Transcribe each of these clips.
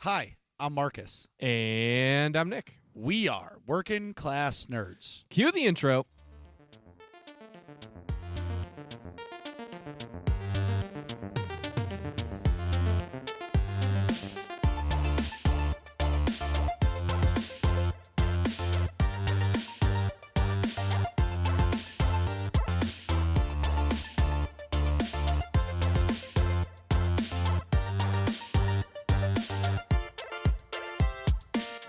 Hi, I'm Marcus. And I'm Nick. We are Working Class Nerds. Cue the intro.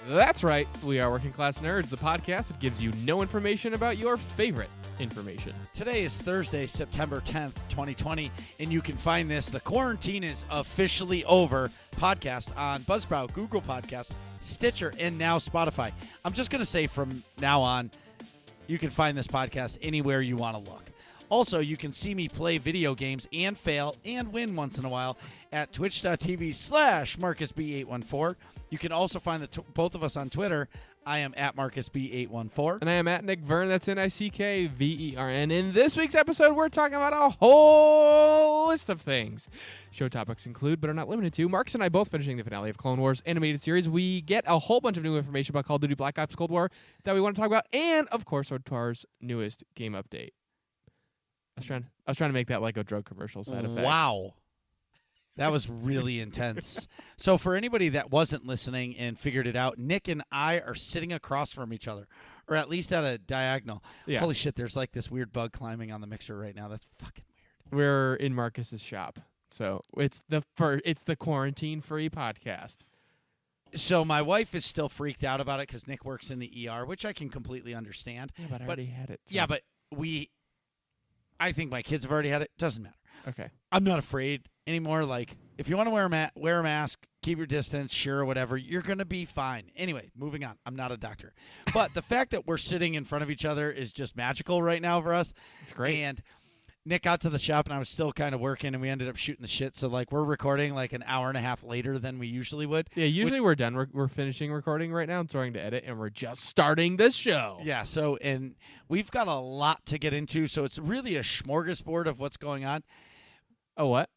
That's right. We are Working Class Nerds, the podcast that gives you no information about your favorite information. Today is Thursday, September 10th, 2020, and you can find this, The Quarantine is Officially Over podcast on Buzzsprout, Google Podcasts, Stitcher, and now Spotify. I'm just going to say from now on, you can find this podcast anywhere you want to look. Also, you can see me play video games and fail and win once in a while at twitch.tv/MarcusB814. You can also find both of us on Twitter. I am at MarcusB814. And I am at Nick Vern. That's NickVern. In this week's episode, we're talking about a whole list of things. Show topics include, but are not limited to, Marcus and I both finishing the finale of Clone Wars animated series. We get a whole bunch of new information about Call of Duty Black Ops Cold War that we want to talk about. And, of course, OTAR's newest game update. I was trying to make that like a drug commercial side effect. Wow. That was really intense. So for anybody that wasn't listening and figured it out, Nick and I are sitting across from each other, or at least at a diagonal. Yeah. Holy shit, there's like this weird bug climbing on the mixer right now. That's fucking weird. We're in Marcus's shop. So it's the quarantine-free podcast. So my wife is still freaked out about it because Nick works in the ER, which I can completely understand. Yeah, but I already had it. So. Yeah, but I think my kids have already had it. Doesn't matter. Okay. I'm not afraid anymore. Like, if you want to wear a mask, keep your distance, sure, whatever, you're going to be fine. Anyway, moving on. I'm not a doctor. But the fact that we're sitting in front of each other is just magical right now for us. It's great. And Nick got to the shop, and I was still kind of working, and we ended up shooting the shit. So, like, we're recording, like, an hour and a half later than we usually would. Yeah, usually we're done. We're finishing recording right now and starting to edit, and we're just starting the show. Yeah, so, and we've got a lot to get into, so it's really a smorgasbord of what's going on. Oh, what?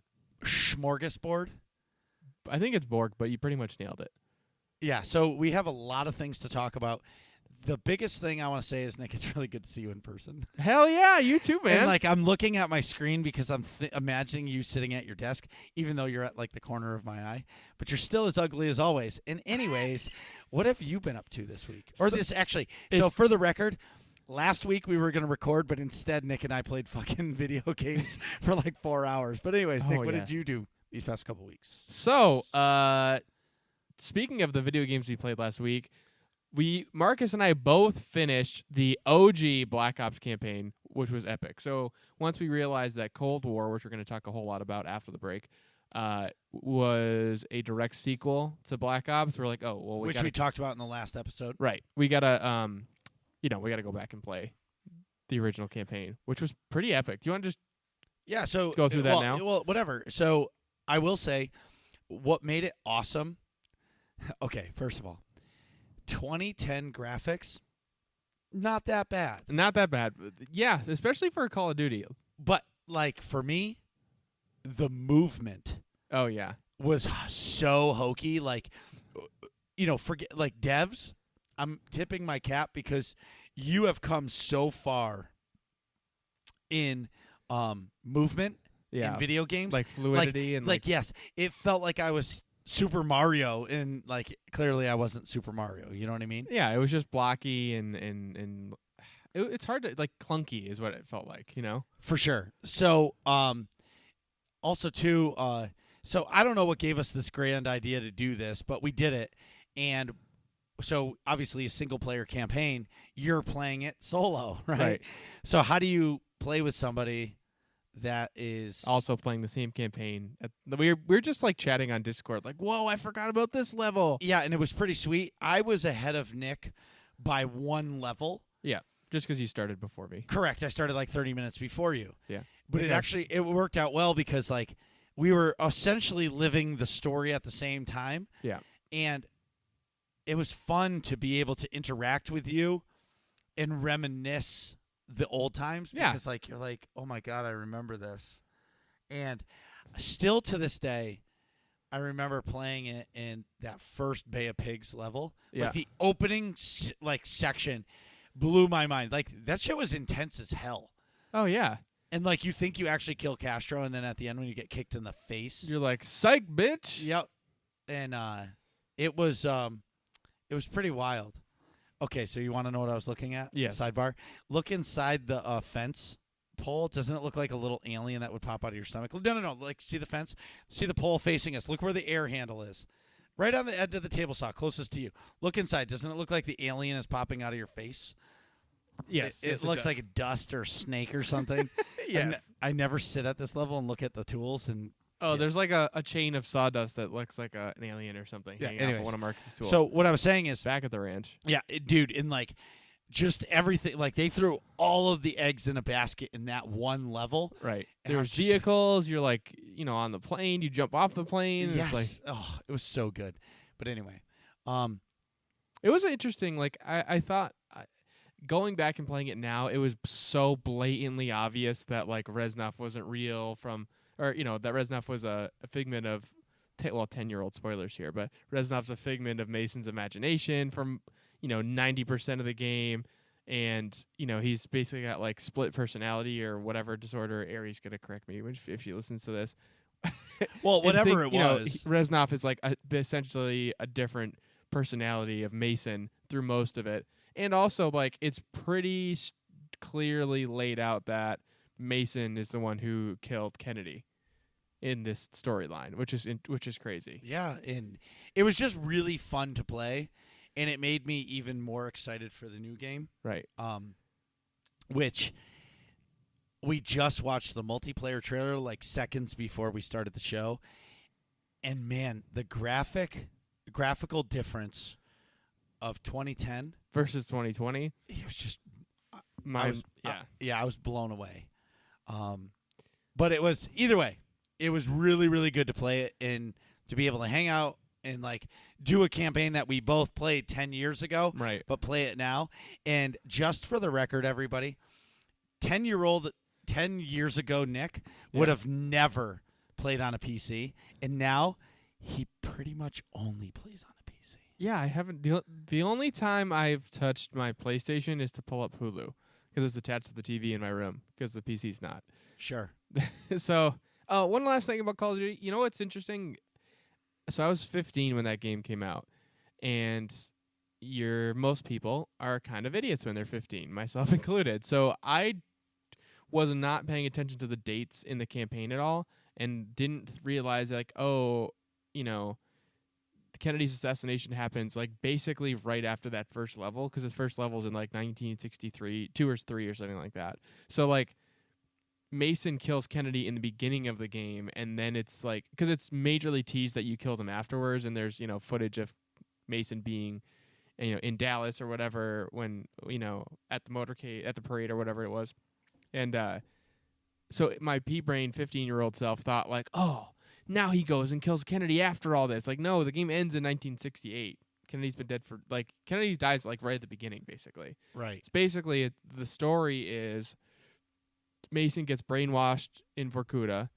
Smorgasbord? I think it's Borg, but you pretty much nailed it. Yeah, so we have a lot of things to talk about. The biggest thing I want to say is, Nick, it's really good to see you in person. Hell yeah, you too, man. And, like, I'm looking at my screen because I'm imagining you sitting at your desk, even though you're at, like, the corner of my eye. But you're still as ugly as always. And anyways, what have you been up to this week? Or so for the record, last week we were going to record, but instead Nick and I played fucking video games for, like, 4 hours. But anyways, Nick, what did you do these past couple weeks? So, speaking of the video games we played last week, Marcus and I both finished the OG Black Ops campaign, which was epic. So once we realized that Cold War, which we're going to talk a whole lot about after the break, was a direct sequel to Black Ops, we're like, oh, well, we talked about in the last episode. Right. We gotta, we gotta go back and play the original campaign, which was pretty epic. Do you want to just go through that now? Well, whatever. So I will say, what made it awesome? Okay, first of all, 2010 graphics, not that bad. Not that bad. Yeah, especially for Call of Duty. But, like, for me, the movement was so hokey. Like, forget, like, devs, I'm tipping my cap because you have come so far in movement in video games. Like fluidity. Yes, it felt like I was Super Mario, and like clearly I wasn't Super Mario. You know what I mean? Yeah, it was just blocky and it's hard to, like, clunky is what it felt like, For sure. So also too, so I don't know what gave us this grand idea to do this, but we did it, and so obviously a single player campaign. You're playing it solo, right? So how do you play with somebody that is also playing the same campaign? We're just like chatting on Discord, like, whoa, I forgot about this level. Yeah, and it was pretty sweet. I was ahead of Nick by one level. Yeah, just because you started before me. Correct. I started like 30 minutes before you. Yeah, but it worked out well because, like, we were essentially living the story at the same time. Yeah, and it was fun to be able to interact with you and reminisce the old times, because like you're like, oh my god, I remember this. And still to this day, I remember playing it in that first Bay of Pigs level. Yeah. Like the opening section blew my mind. Like that shit was intense as hell. Oh yeah. And like you think you actually kill Castro, and then at the end when you get kicked in the face, You're like, psych, bitch. yep. And it was pretty wild. Okay, so you want to know what I was looking at? Yes. Sidebar. Look inside the fence pole. Doesn't it look like a little alien that would pop out of your stomach? No. Like, see the fence? See the pole facing us. Look where the air handle is. Right on the edge of the table saw, closest to you. Look inside. Doesn't it look like the alien is popping out of your face? Yes. It looks does. like a dust or snake or something. Yes. I never sit at this level and look at the tools. And Oh, yeah. there's like a chain of sawdust that looks like an alien or something Yeah, hanging out anyways. of one of Marcus's tools. So what I was saying is, back at the ranch. yeah, dude, in like just everything, like they threw all of the eggs in a basket in that one level. Right. And I was There's just vehicles. You're like, on the plane. You jump off the plane. And Yes. It's like, Oh, it was so good. But anyway, it was interesting. Like I thought, going back and playing it now, it was so blatantly obvious that like Reznov wasn't real that Reznov was a figment of, 10-year-old spoilers here, but Reznov's a figment of Mason's imagination from 90% of the game, and he's basically got like split personality or whatever disorder. Ari's gonna correct me if she listens to this. well, And whatever think, it was. Reznov is like essentially a different personality of Mason through most of it, and also like it's pretty clearly laid out that Mason is the one who killed Kennedy in this storyline, which is crazy. Yeah, and it was just really fun to play, and it made me even more excited for the new game. Right. Which we just watched the multiplayer trailer like seconds before we started the show, and man, the graphical difference of 2010 versus 2020. It was just I was blown away. But it was either way. It was really, really good to play it and to be able to hang out and like do a campaign that we both played 10 years ago, Right. but play it now. And just for the record, everybody, 10 years ago, Nick would have never played on a PC, and now he pretty much only plays on a PC. Yeah, I haven't. The only time I've touched my PlayStation is to pull up Hulu because it's attached to the TV in my room because the PC's not. Sure. So, one last thing about Call of Duty. You know what's interesting? So I was 15 when that game came out, and most people are kind of idiots when they're 15, myself included. So I was not paying attention to the dates in the campaign at all, and didn't realize Kennedy's assassination happens like basically right after that first level, because the first level's in like 1963, 2 or 3 or something like that. So like Mason kills Kennedy in the beginning of the game, and then it's like, because it's majorly teased that you killed him afterwards, and there's footage of Mason being in Dallas or whatever when at the motorcade, at the parade or whatever it was, and so my pea-brain 15-year-old self thought like, oh, now he goes and kills Kennedy after all this. Like, no, the game ends in 1968. Kennedy's been dead for Kennedy dies like right at the beginning, basically. Right. It's basically the story is Mason gets brainwashed in Vorkuta.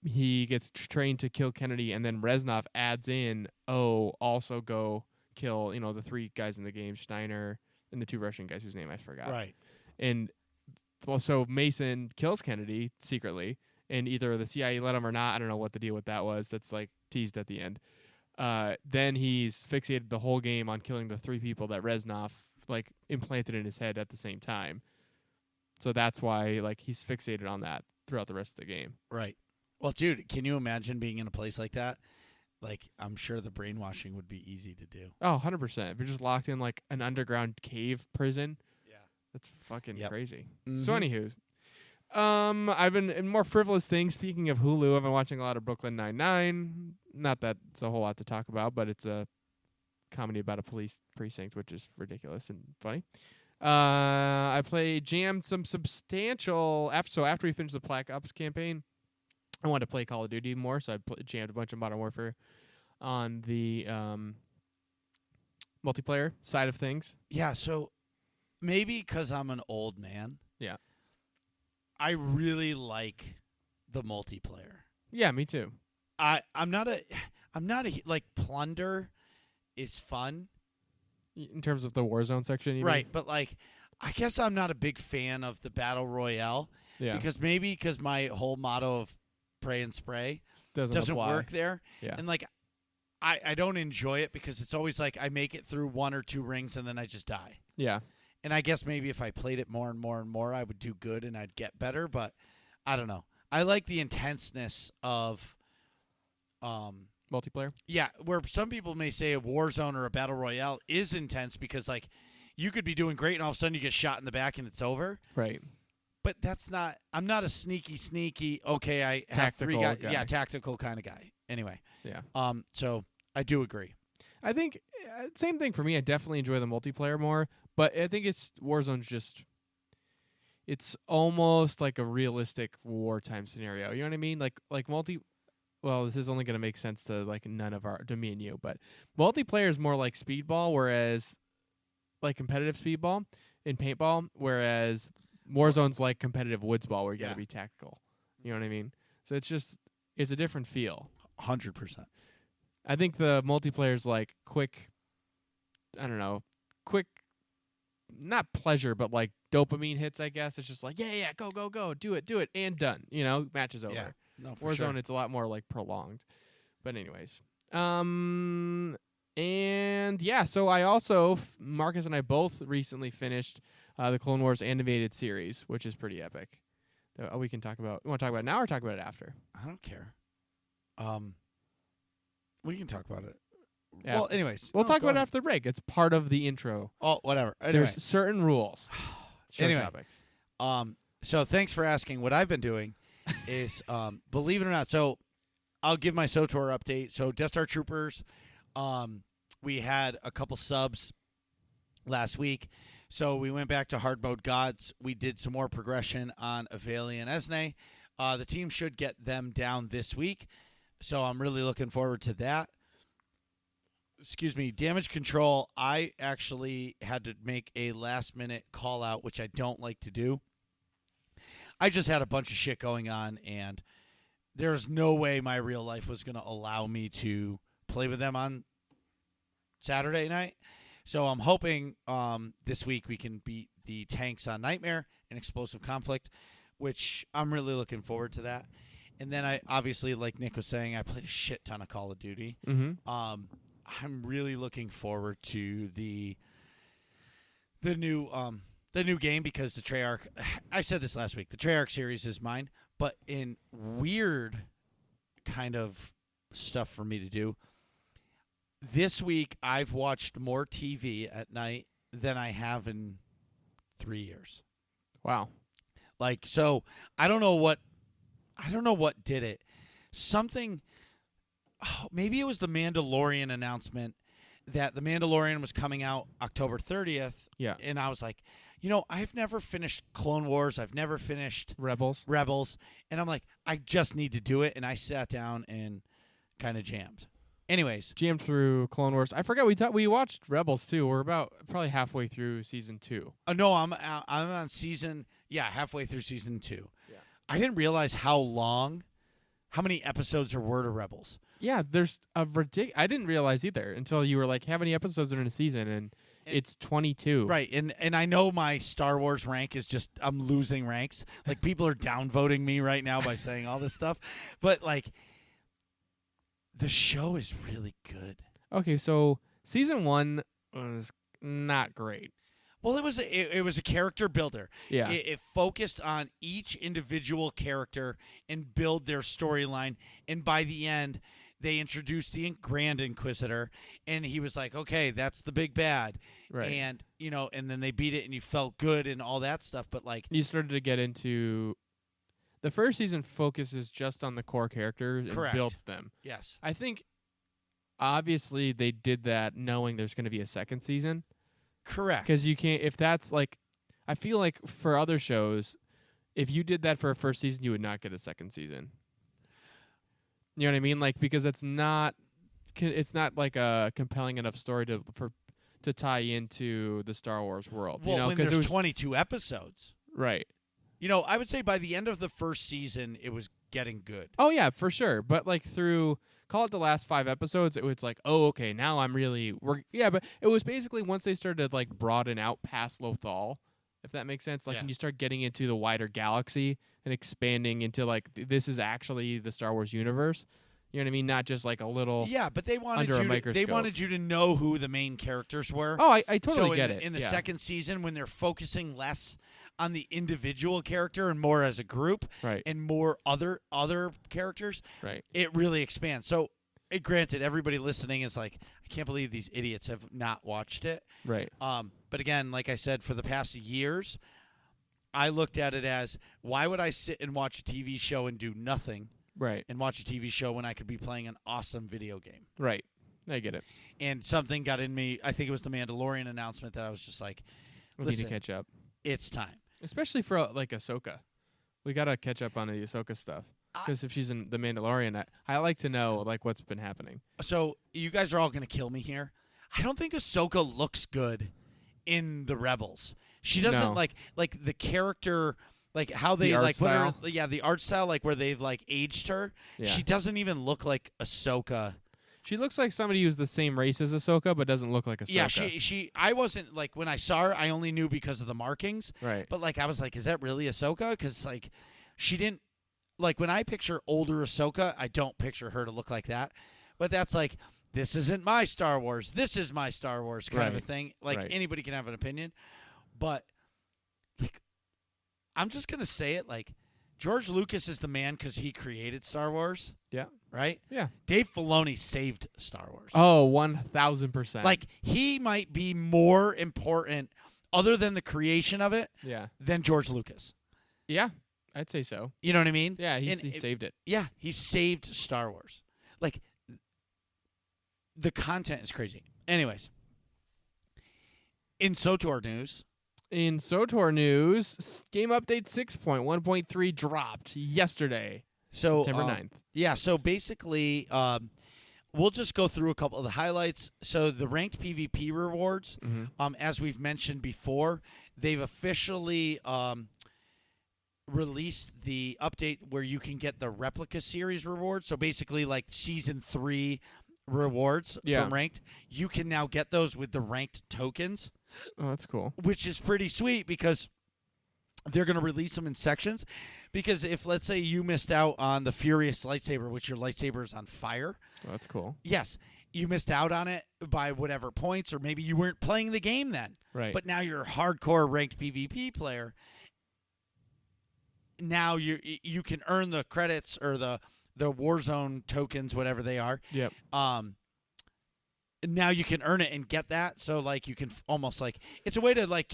He gets trained to kill Kennedy, and then Reznov adds in, also go kill, the 3 guys in the game, Steiner and the 2 Russian guys whose name I forgot. Right. And so Mason kills Kennedy secretly, and either the CIA let him or not. I don't know what the deal with that was. That's like teased at the end. Then he's fixated the whole game on killing the 3 people that Reznov like implanted in his head at the same time. So that's why like he's fixated on that throughout the rest of the game. Right. Well, dude, can you imagine being in a place like that? Like, I'm sure the brainwashing would be easy to do. Oh, 100%. If you're just locked in like an underground cave prison, that's fucking crazy. Mm-hmm. So anywho, I've been in more frivolous things. Speaking of Hulu, I've been watching a lot of Brooklyn Nine-Nine. Not that it's a whole lot to talk about, but it's a comedy about a police precinct, which is ridiculous and funny. I jammed some substantial after we finished the Black Ops campaign. I wanted to play Call of Duty more, so I jammed a bunch of Modern Warfare on the multiplayer side of things. Yeah, so maybe because I'm an old man. Yeah. I really like the multiplayer. Yeah, me too. I'm not a like plunder is fun, In terms of the Warzone section, you right? But like, I guess I'm not a big fan of the battle royale mean? Yeah. because my whole motto of pray and spray doesn't apply. work there, Yeah. and like I don't enjoy it because it's always like I make it through 1 or 2 rings and then I just die. Yeah. And I guess maybe if I played it more and more and more, I would do good and I'd get better. But I don't know. I like the intenseness of, Multiplayer. yeah, where some people may say a Warzone or a Battle Royale is intense because, like, you could be doing great and all of a sudden you get shot in the back and it's over. Right. But that's not. I'm not a sneaky. Okay, I have 3 Tactical guys. guy. Yeah, tactical kind of guy. Anyway. Yeah. So I do agree. I think same thing for me. I definitely enjoy the multiplayer more, but I think it's Warzone's just. It's almost like a realistic wartime scenario. You know what I mean? Like multi. Well, this is only going to make sense to like to me and you, but multiplayer is more like speedball, whereas like competitive speedball in paintball, whereas Warzone's like competitive woodsball, where you got to be tactical. You know what I mean? So it's a different feel. 100%. I think the multiplayer's like quick, not pleasure, but like dopamine hits, I guess. It's just like, yeah, go, do it, and done. Match is over. Yeah. No, for Warzone, sure. it's a lot more like prolonged. But anyways. And yeah, so I also, Marcus and I both recently finished the Clone Wars animated series, which is pretty epic. We can talk about, you want to talk about it now or talk about it after? I don't care. We can talk about it. Yeah. Well, anyways. We'll talk go about it ahead. after the break. It's part of the intro. Oh, whatever. Anyway. There's certain rules. Show Anyway. topics. So thanks for asking. What I've been doing is, believe it or not, so I'll give my SOTOR update. So Death Star Troopers, we had a couple subs last week. So we went back to hard mode gods. We did some more progression on Aveli and Esne. The team should get them down this week. So I'm really looking forward to that. Excuse me, damage control. I actually had to make a last-minute call-out, which I don't like to do. I just had a bunch of shit going on, and there was no way my real life was going to allow me to play with them on Saturday night. So I'm hoping this week we can beat the tanks on Nightmare and Explosive Conflict, which I'm really looking forward to that. And then I obviously, like Nick was saying, I played a shit ton of Call of Duty. Mm-hmm. I'm really looking forward to the new game because the Treyarch. I said this last week. The Treyarch series is mine, but in weird kind of stuff for me to do. This week I've watched more TV at night than I have in 3 years. Wow. Like, so I don't know what did it. Something. Oh, maybe it was the Mandalorian announcement that the Mandalorian was coming out October 30th. Yeah. And I was like, I've never finished Clone Wars. I've never finished Rebels. And I'm like, I just need to do it. And I sat down and kind of jammed. Anyways. Jammed through Clone Wars. I forgot we watched Rebels too. We're about probably halfway through season 2. No, I'm on halfway through season 2. Yeah. I didn't realize how many episodes there were to Rebels. Yeah, there's a I didn't realize either until you were like, how many episodes are in a season? And it's 22. Right, and I know my Star Wars rank is just, I'm losing ranks. Like, people are downvoting me right now by saying all this stuff. But, like, the show is really good. Okay, so season 1 was not great. Well, it was a character builder. Yeah. It focused on each individual character and build their storyline. And by the end, they introduced the Grand Inquisitor, and he was like, okay, that's the big bad. Right. And, and then they beat it, and you felt good and all that stuff. But, like, You started to get into... The first season focuses just on the core characters and Correct. builds them. yes. I think, obviously, they did that knowing there's going to be a second season. Correct. Because you can't, if that's like, I feel like for other shows, if you did that for a first season, you would not get a second season. You know what I mean? Like, because it's not like a compelling enough story to tie into the Star Wars world. Well, you know, when 'cause there's 22 episodes. right. I would say by the end of the first season, it was getting good. Oh yeah, for sure. But like through call it the last 5 episodes, it was like, oh okay, now I'm really but it was basically once they started to like broaden out past Lothal, if that makes sense. Like Yeah. when you start getting into the wider galaxy and expanding into like this is actually the Star Wars universe. You know what I mean? Not just like a little. Yeah, but they wanted under a you. They microscope. wanted you to know who the main characters were. Oh, I totally so get it. In the yeah. second season, when they're focusing less on the individual character and more as a group, Right. and more other characters, Right. it really expands. So, granted, everybody listening is like, I can't believe these idiots have not watched it. Right. But again, like I said, for the past years, I looked at it as, why would I sit and watch a TV show and do nothing, Right. and watch a TV show when I could be playing an awesome video game? Right. I get it. And something got in me. I think it was the Mandalorian announcement that I was just like, We need listen, to catch up, it's time. especially for like Ahsoka. We gotta catch up on the Ahsoka stuff because if she's in the Mandalorian, I like to know like what's been happening. So you guys are all going to kill me here. I don't think Ahsoka looks good in the Rebels. She doesn't No. like the character, like how they art like put her. style? Yeah, the art style, like where they've like aged her. Yeah. She doesn't even look like Ahsoka. She looks like somebody who's the same race as Ahsoka, but doesn't look like Ahsoka. Yeah, she. I wasn't like when I saw her. I only knew because of the markings. Right. But like I was like, is that really Ahsoka? Because like she didn't like when I picture older Ahsoka, I don't picture her to look like that. But that's like, this isn't my Star Wars. This is my Star Wars kind of a Right. thing. Like Right. anybody can have an opinion, but like I'm just gonna say it. Like George Lucas is the man because he created Star Wars, Yeah. right? Yeah. Dave Filoni saved Star Wars. Oh, 1,000%. Like he might be more important, other than the creation of it, yeah. than George Lucas. Yeah. I'd say so. You know what I mean? Yeah. He And saved it. Yeah, he saved Star Wars. Like, the content is crazy. Anyways, in SOTOR news, In SOTOR news, Game Update 6.1.3 dropped yesterday, so September 9th. yeah, so basically, we'll just go through a couple of the highlights. So the ranked PvP rewards, Mm-hmm. as we've mentioned before, they've officially released the update where you can get the replica series rewards. So basically, like season 3 rewards Yeah. from ranked, you can now get those with the ranked tokens, Oh, that's cool. which is pretty sweet because they're going to release them in sections. Because if, let's say, you missed out on the Furious lightsaber, which your lightsaber is on fire, Oh, that's cool. yes, you missed out on it by whatever points, or maybe you weren't playing the game then. Right. But now you're a hardcore ranked PvP player. Now you can earn the credits or the Warzone tokens, whatever they are. Yep. Now you can earn it and get that. So like you can almost like, it's a way to like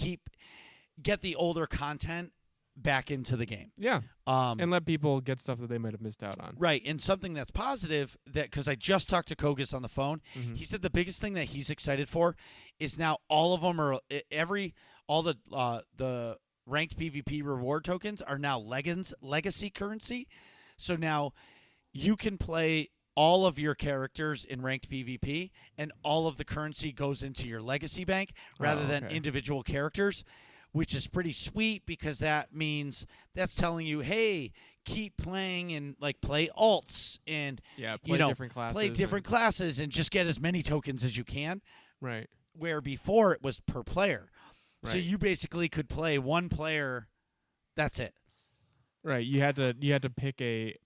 get the older content back into the game. Yeah. And And let people get stuff that they might have missed out on. right, and something that's positive, that because I just talked to Kogus on the phone, Mhm. he said the biggest thing that he's excited for is now all of them are all the ranked PvP reward tokens are now legacy currency. So now you can play all of your characters in ranked PvP, and all of the currency goes into your legacy bank rather Oh, than okay. individual characters, which is pretty sweet because that means that's telling you, hey, keep playing and like play alts and Yeah. Play different classes. play different classes and just get as many tokens as you can. Right. Where before it was per player. So Right. you basically could play one player. That's it. Right. You had to pick a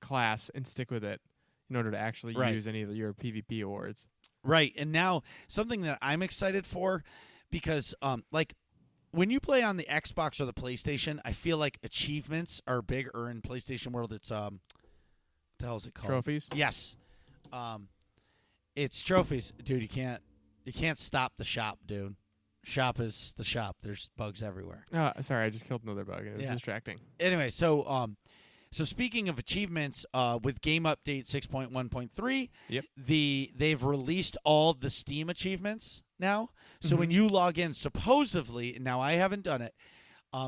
class and stick with it in order to actually Right. use any of your PvP awards. Right. And now something that I'm excited for, because like when you play on the Xbox or the PlayStation, I feel like achievements are big. Or in PlayStation World, it's what the hell is it called? Trophies. Yes. It's trophies. Dude, you can't stop the shop, dude. Shop is the shop. There's bugs everywhere. Sorry, I just killed another bug. It was Yeah. distracting. Anyway, so speaking of achievements, with Game Update 6.1.3, Yep. they've released all the Steam achievements now. So when Mhm. you log in, supposedly, now I haven't done it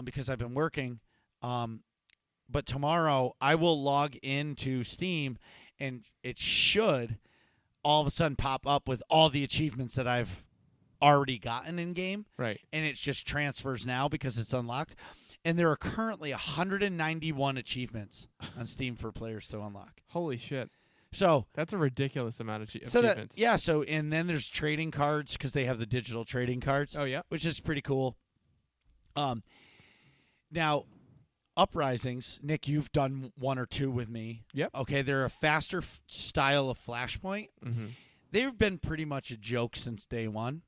because I've been working, but tomorrow I will log into Steam, and it should all of a sudden pop up with all the achievements that I've already gotten in game, Right. and it just transfers now because it's unlocked. And there are currently 191 achievements on Steam for players to unlock. Holy shit. So That's a ridiculous amount of so that achievements. yeah, so and then there's trading cards because they have the digital trading cards, Oh, yeah? which is pretty cool. Now Uprisings, Nick, you've done one or two with me. Yep. Okay, they're a faster style of Flashpoint. Mm-hmm. They've been pretty much a joke since day one.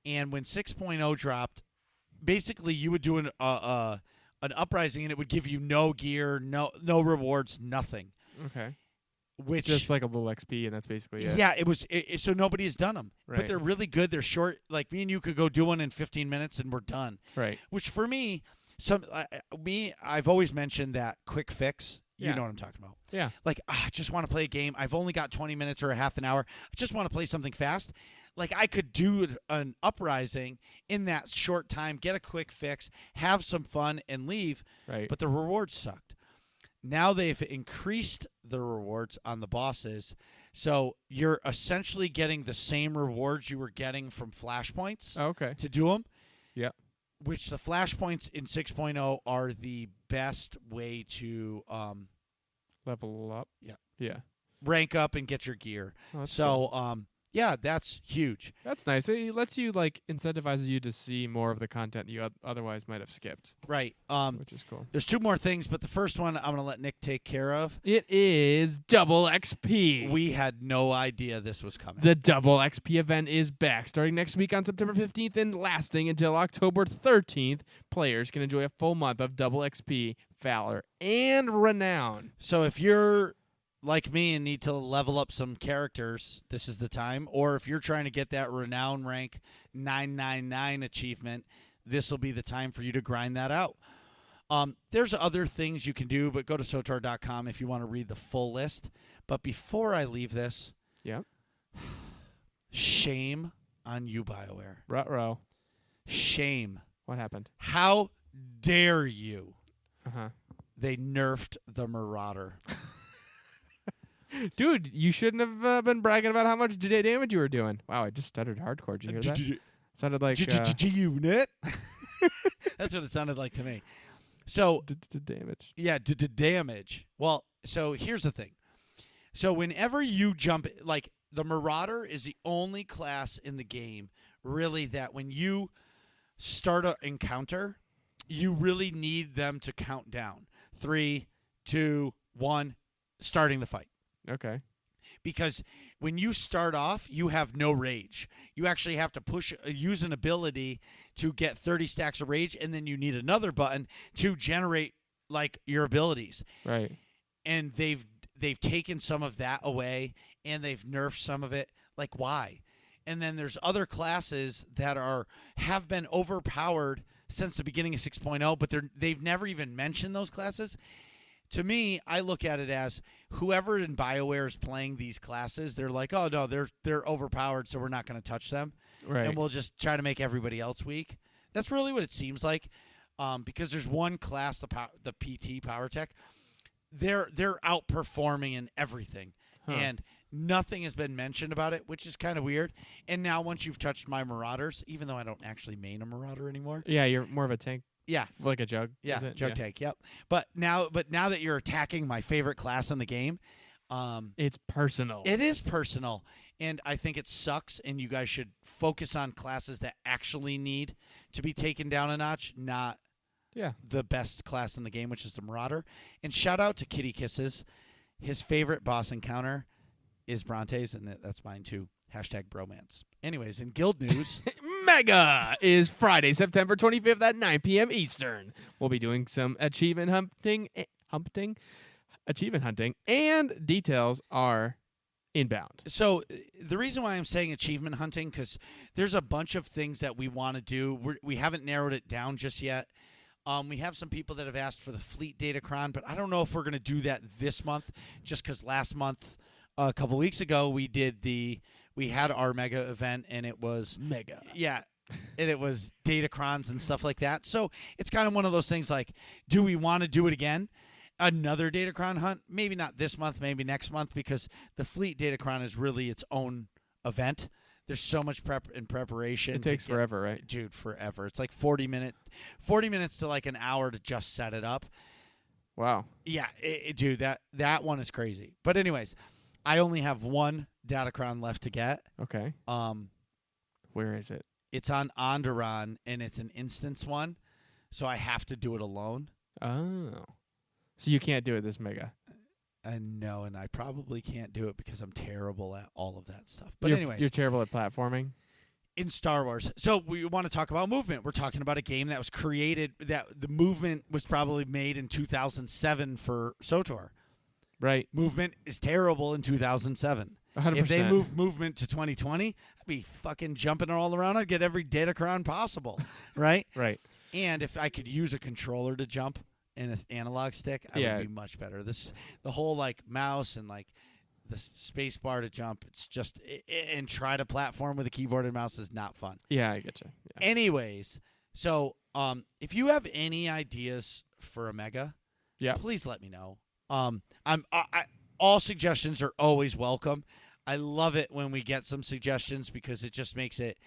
And when 6.0 dropped, basically you would do an Uprising and it would give you no gear, no rewards, nothing. Okay. Which Just like a little XP, and that's basically it. yeah, it was. So nobody has done them, but Right. they're really good. They're short. Like me and you could go do one in 15 minutes and we're done. Right. Which for me, I've always mentioned that quick fix. You Yeah. know what I'm talking about. Yeah. Like, I just want to play a game. I've only got 20 minutes or a half an hour. I just want to play something fast. Like, I could do an Uprising in that short time, get a quick fix, have some fun, and leave. Right. But the rewards sucked. Now they've increased the rewards on the bosses. So you're essentially getting the same rewards you were getting from Flashpoints Oh, okay. to do them. Yeah. Which the Flashpoints in 6.0 are the best way to Level up. Yeah. Yeah. rank up and get your gear. Oh, that's cool. So, yeah, that's huge. That's nice. It lets you, like, incentivizes you to see more of the content you otherwise might have skipped, Right. which is cool. There's two more things, but the first one I'm going to let Nick take care of. It is Double XP. We had no idea this was coming. The Double XP event is back, starting next week on September 15th and lasting until October 13th. Players can enjoy a full month of Double XP, Valor, and Renown. So if you're like me and need to level up some characters, this is the time. Or if you're trying to get that Renown rank 999 achievement, this will be the time for you to grind that out. There's other things you can do, but go to SOTOR.com if you want to read the full list. But before I leave this, Yep. shame on you, BioWare. Ruh-roh. Shame. What happened? How dare you? Uh-huh. They nerfed the Marauder. Dude, you shouldn't have been bragging about how much damage you were doing. Wow, I just stuttered hardcore. Did you hear that? Sounded like G-Unit. That's what it sounded like to me. So, damage. yeah, damage. Well, so here's the thing. So whenever you jump, like, the Marauder is the only class in the game, really, that when you start an encounter, you really need them to count down. 3, 2, 1, starting the fight. Okay. Because when you start off, you have no rage. You actually have to use an ability to get 30 stacks of rage, and then you need another button to generate, like, your abilities. Right. And they've taken some of that away, and they've nerfed some of it. Like, why? And then there's other classes that have been overpowered since the beginning of 6.0, but they've never even mentioned those classes. To me, I look at it as whoever in BioWare is playing these classes, they're like, oh, no, they're overpowered, so we're not going to touch them. Right. And we'll just try to make everybody else weak. That's really what it seems like, because there's one class, the PT Power Tech, they're outperforming in everything. Huh. And nothing has been mentioned about it, which is kind of weird. And now once you've touched my Marauders, even though I don't actually main a Marauder anymore. Yeah, you're more of a tank. Yeah. Like a jug. Yeah, is it? jug tank. Yep. But now that you're attacking my favorite class in the game, It's personal. it is personal, and I think it sucks. And you guys should focus on classes that actually need to be taken down a notch, not Yeah. the best class in the game, which is the Marauder. And shout out to Kitty Kisses. His favorite boss encounter is Brontes, and that's mine too. #bromance. Anyways, in guild news, Mega is Friday, September 25th at 9 p.m. Eastern. We'll be doing some achievement hunting, and details are inbound. so the reason why I'm saying achievement hunting, because there's a bunch of things that we want to do. We haven't narrowed it down just yet. We have some people that have asked for the Fleet Datacron, but I don't know if we're going to do that this month, just because last month, a couple weeks ago, we had our mega event, and it was Mega. yeah, and it was Datacrons and stuff like that. So it's kind of one of those things like, do we want to do it again? Another Datacron hunt? Maybe not this month, maybe next month, because the Fleet Datacron is really its own event There's so much preparation. It takes forever, right? Dude, forever. It's like 40 minutes to like an hour to just set it up. Wow. Yeah, dude, that one is crazy. But anyways, I only have one Datacron left to get. Okay. Where is it? It's on Onderon, and it's an instance one, so I have to do it alone. Oh. So you can't do it this mega. No, and I probably can't do it because I'm terrible at all of that stuff. But anyways, you're terrible at platforming. In Star Wars. So we want to talk about movement. We're talking about a game that was created, that the movement was probably made in 2007 for SWTOR. Right. Movement is terrible in 2007. 100%. If they move movement to 2020, I'd be fucking jumping all around. I'd get every Datacron possible, right? Right. And if I could use a controller to jump and an analog stick, I would be much better. The whole like mouse and like the space bar to jump, it's just and try to platform with a keyboard and mouse is not fun. Yeah, I get you. Yeah. Anyways, so if you have any ideas for a mega, please let me know. All suggestions are always welcome. I love it when we get some suggestions because it just makes it,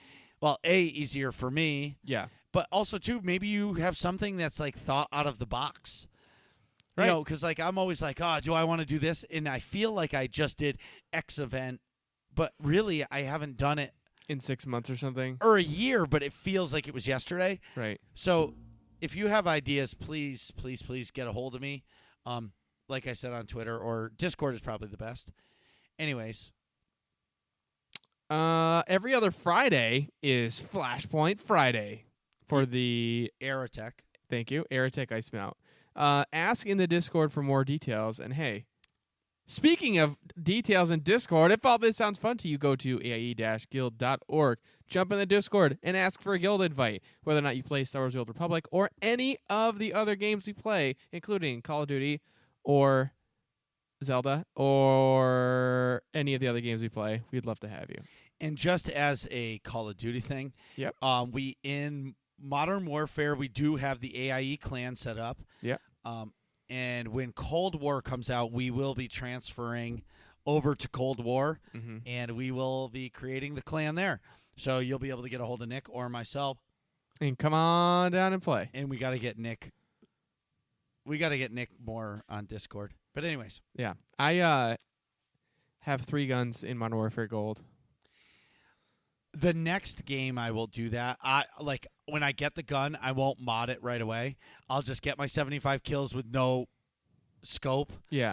well, easier for me. Yeah. But also, too, maybe you have something that's like thought out of the box. Right. You know, because like I'm always like, do I want to do this? And I feel like I just did X event, but really I haven't done it in 6 months or something. Or a year, but it feels like it was yesterday. Right. So if you have ideas, please get a hold of me. Like I said on Twitter, or Discord is probably the best. Anyways. Every other Friday is Flashpoint Friday for the Aerotech. Thank you. Aerotech Ice Mount. Ask in the Discord for more details. And hey, speaking of details in Discord, if all this sounds fun to you, go to ae-guild.org, jump in the Discord, and ask for a guild invite. Whether or not you play Star Wars: The Old Republic or any of the other games we play, including Call of Duty or Zelda or any of the other games we play, we'd love to have you. And just as a Call of Duty thing, yep. We in Modern Warfare, we do have the AIE clan set up. Yep. And when Cold War comes out, we will be transferring over to Cold War, and we will be creating the clan there. So you'll be able to get a hold of Nick or myself. And come on down and play. And we got to get Nick. We got to get Nick more on Discord. But anyways. Yeah. I have 3 guns in Modern Warfare Gold. The next game I will do that. When I get the gun, I won't mod it right away. I'll just get my 75 kills with no scope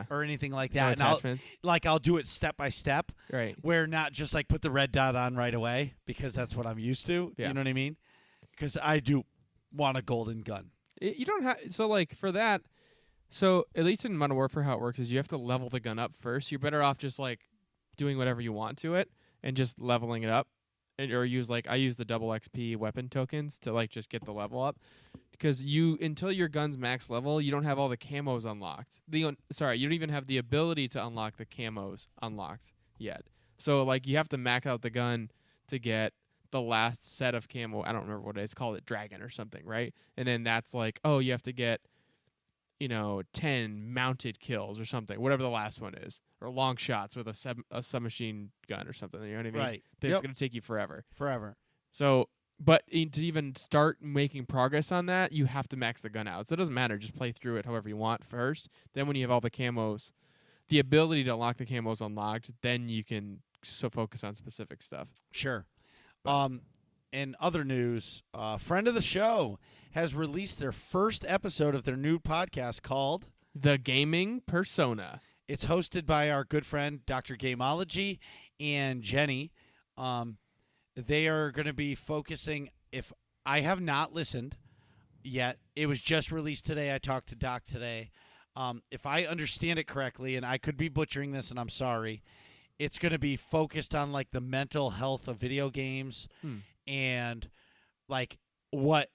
or anything like that. No attachments. I'll do it step by step. Right. Where not just like put the red dot on right away because that's what I'm used to. Yeah. You know what I mean? Because I do want a golden gun. You don't have for that. So at least in Modern Warfare, how it works is you have to level the gun up first. You're better off just like doing whatever you want to it and just leveling it up. Or use I use the double XP weapon tokens to like just get the level up, because until your gun's max level, you don't have all the camos unlocked. You don't even have the ability to unlock the camos unlocked yet. So like you have to max out the gun to get the last set of camo. I don't remember what it is. Call it Dragon or something, right? And then that's like, you have to get 10 mounted kills or something, whatever the last one is, or long shots with a submachine gun or something. You know what I mean? Right. It's going to take you forever. So, but to even start making progress on that, you have to max the gun out. So it doesn't matter. Just play through it however you want first. Then when you have all the camos, the ability to unlock the camos unlocked, then you can focus on specific stuff. Sure. In other news, a friend of the show has released their first episode of their new podcast called The Gaming Persona. It's hosted by our good friend, Dr. Gameology and Jenny. They are going to be focusing, if I have not listened yet, it was just released today. I talked to Doc today. If I understand it correctly, and I could be butchering this, and I'm sorry, it's going to be focused on like the mental health of video games and like what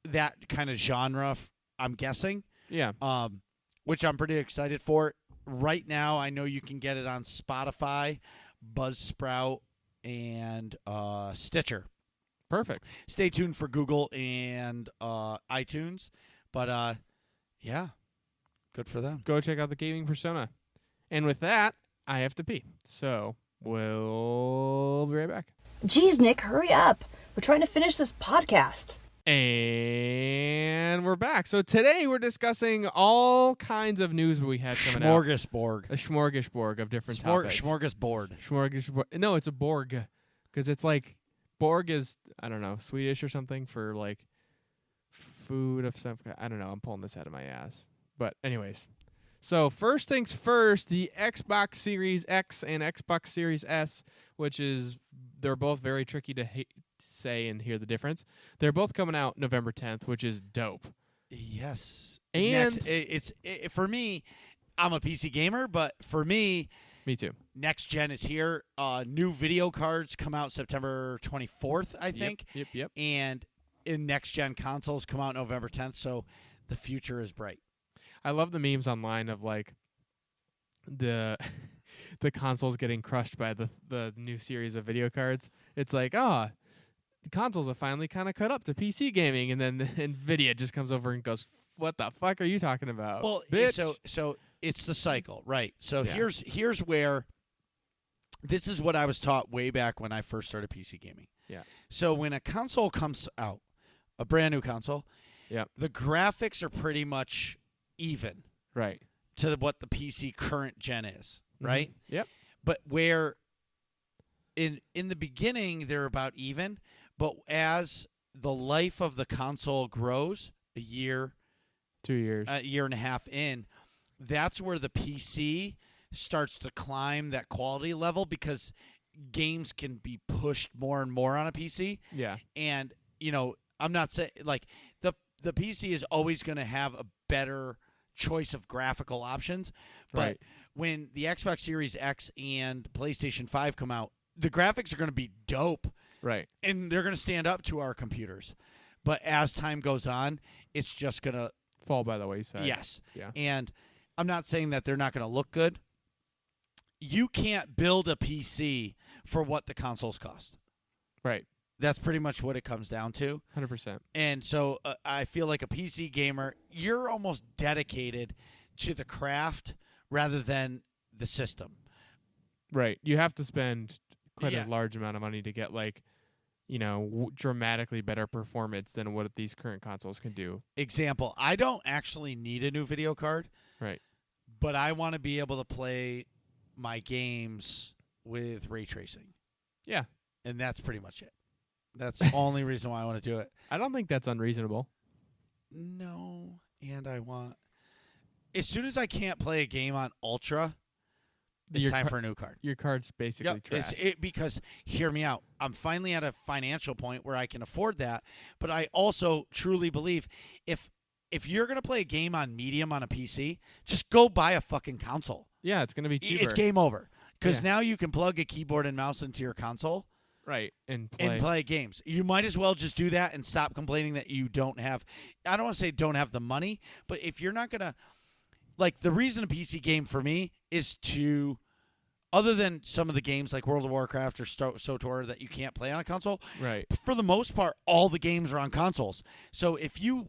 that kind of genre, I'm guessing. Yeah. Which I'm pretty excited for. Right now, I know you can get it on Spotify, Buzzsprout, and Stitcher. Perfect. Stay tuned for Google and iTunes. But, yeah, good for them. Go check out The Gaming Persona. And with that, I have to pee. So we'll be right back. Geez, Nick, hurry up. We're trying to finish this podcast. And we're back. So today we're discussing all kinds of news we had coming out. Smorgasbord. A smorgasbord of different topics. Smorgasbord. Smorgasbord. No, it's a Borg. Because it's like, Borg is, I don't know, Swedish or something for like food of some kind. I don't know. I'm pulling this out of my ass. But anyways. So first things first, the Xbox Series X and Xbox Series S, which is, they're both very tricky to say and hear the difference. They're both coming out November 10th, which is dope. Yes. And for me, I'm a PC gamer, but for me too. Next gen is here. New video cards come out September 24th, I think. Yep. And in next gen consoles come out November 10th, so the future is bright. I love the memes online of like the consoles getting crushed by the new series of video cards. It's like, the consoles have finally kind of caught up to PC gaming, and then Nvidia just comes over and goes, "What the fuck are you talking about?" Well, bitch? so it's the cycle, right? So Yeah. here's where this is what I was taught way back when I first started PC gaming. Yeah. So when a console comes out, a brand new console, Yep. the graphics are pretty much even Right. to what the PC current gen is, right? Yep. But where in the beginning they're about even, but as the life of the console grows, a year 2 years. a year and a half in, that's where the PC starts to climb that quality level because games can be pushed more and more on a PC. Yeah. And, I'm not saying like the PC is always going to have a better choice of graphical options. But Right. when the Xbox Series X and PlayStation 5 come out, the graphics are going to be dope Right. and they're going to stand up to our computers. But as time goes on, it's just going to Fall by the wayside. yes. Yeah. And I'm not saying that they're not going to look good. You can't build a PC for what the consoles cost. Right. That's pretty much what it comes down to. 100%. And so I feel like a PC gamer, you're almost dedicated to the craft rather than the system. Right. You have to spend quite Yeah. a large amount of money to get dramatically better performance than what these current consoles can do. Example, I don't actually need a new video card, Right. but I want to be able to play my games with ray tracing. Yeah. And that's pretty much it. That's the only reason why I want to do it. I don't think that's unreasonable. No, and I want... As soon as I can't play a game on Ultra, it's Your time car- for a new card. Your card's basically trash. Because, hear me out, I'm finally at a financial point where I can afford that, but I also truly believe if you're going to play a game on medium on a PC, just go buy a fucking console. Yeah, it's going to be cheaper. It's game over. Because Yeah. now you can plug a keyboard and mouse into your console Right. And play games. You might as well just do that and stop complaining that you don't have, I don't want to say don't have the money, but if you're not going to, like, the reason a PC game for me is to, other than some of the games like World of Warcraft or SOTOR that you can't play on a console, Right. for the most part, all the games are on consoles. So if you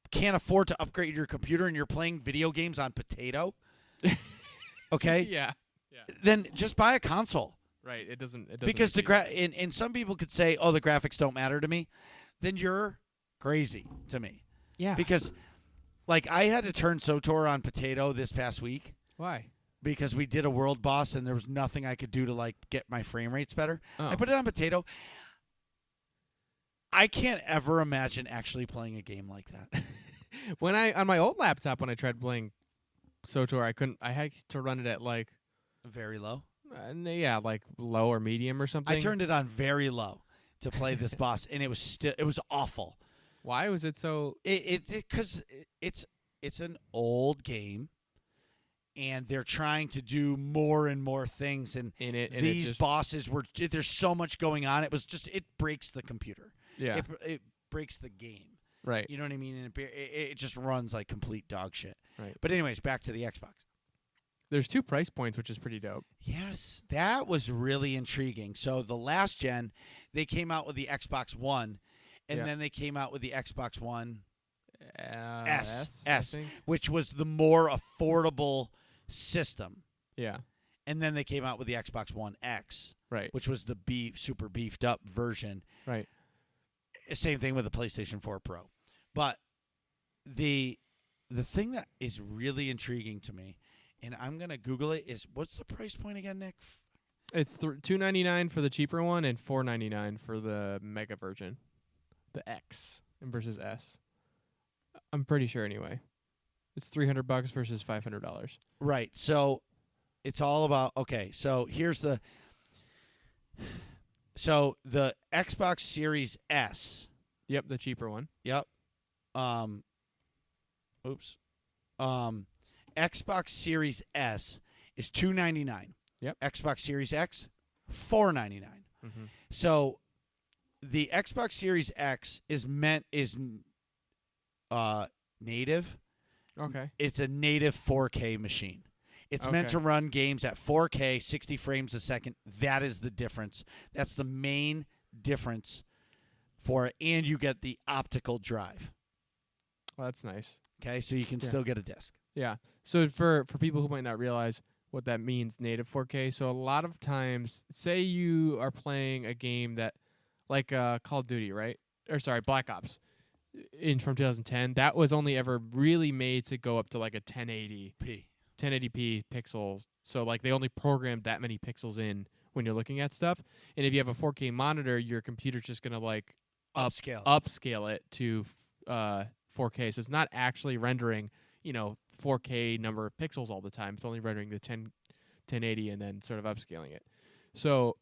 can't afford to upgrade your computer and you're playing video games on Potato, okay, Yeah. then just buy a console. Right. It doesn't Because achieve it. and some people could say, oh, the graphics don't matter to me. Then you're crazy to me. Yeah. Because, like, I had to turn SOTOR on Potato this past week Why? because we did a world boss and there was nothing I could do to, like, get my frame rates better. Oh. I put it on Potato. I can't ever imagine actually playing a game like that. When on my old laptop when I tried playing SOTOR, I had to run it at like Very low. like low or medium or something. I turned it on very low to play this boss, and it was awful. Why was it so? Because it's an old game, and they're trying to do more and more things, and In it, and these bosses there's so much going on. It breaks the computer. Yeah. It breaks the game. Right. You know what I mean? And it just runs like complete dog shit. Right. But anyways, back to the Xbox. There's 2 price points, which is pretty dope. Yes, that was really intriguing. So the last gen, they came out with the Xbox One, and Yeah. then they came out with the Xbox One S, I S, think. which was the more affordable system. Yeah. And then they came out with the Xbox One X, Right. which was the super beefed up version. Right. Same thing with the PlayStation 4 Pro. But the thing that is really intriguing to me, and I'm going to Google it, is what's the price point again, Nick? It's $299 for the cheaper one and $499 for the mega version, the X versus S. I'm pretty sure anyway. It's $300 versus $500. Right. So it's all about, okay, so here's the Xbox Series S. Yep, the cheaper one. Yep. Xbox Series S is $299. Yep. Xbox Series X, $499. Mm-hmm. So the Xbox Series X is native. Okay. It's a native 4K machine. It's meant Okay. to run games at 4K, 60 frames a second. That is the difference. That's the main difference for it. And you get the optical drive. Well, that's nice. Okay, so you can Yeah. still get a disc. Yeah. So for people who might not realize what that means, native 4K. So a lot of times, say you are playing a game that, like Call of Duty, right? Or sorry, Black Ops, from 2010. That was only ever really made to go up to like a 1080p pixels. So like they only programmed that many pixels in when you're looking at stuff. And if you have a 4K monitor, your computer's just gonna like upscale it to 4K. So it's not actually rendering 4K number of pixels all the time. It's only rendering the 1080 and then sort of upscaling it. So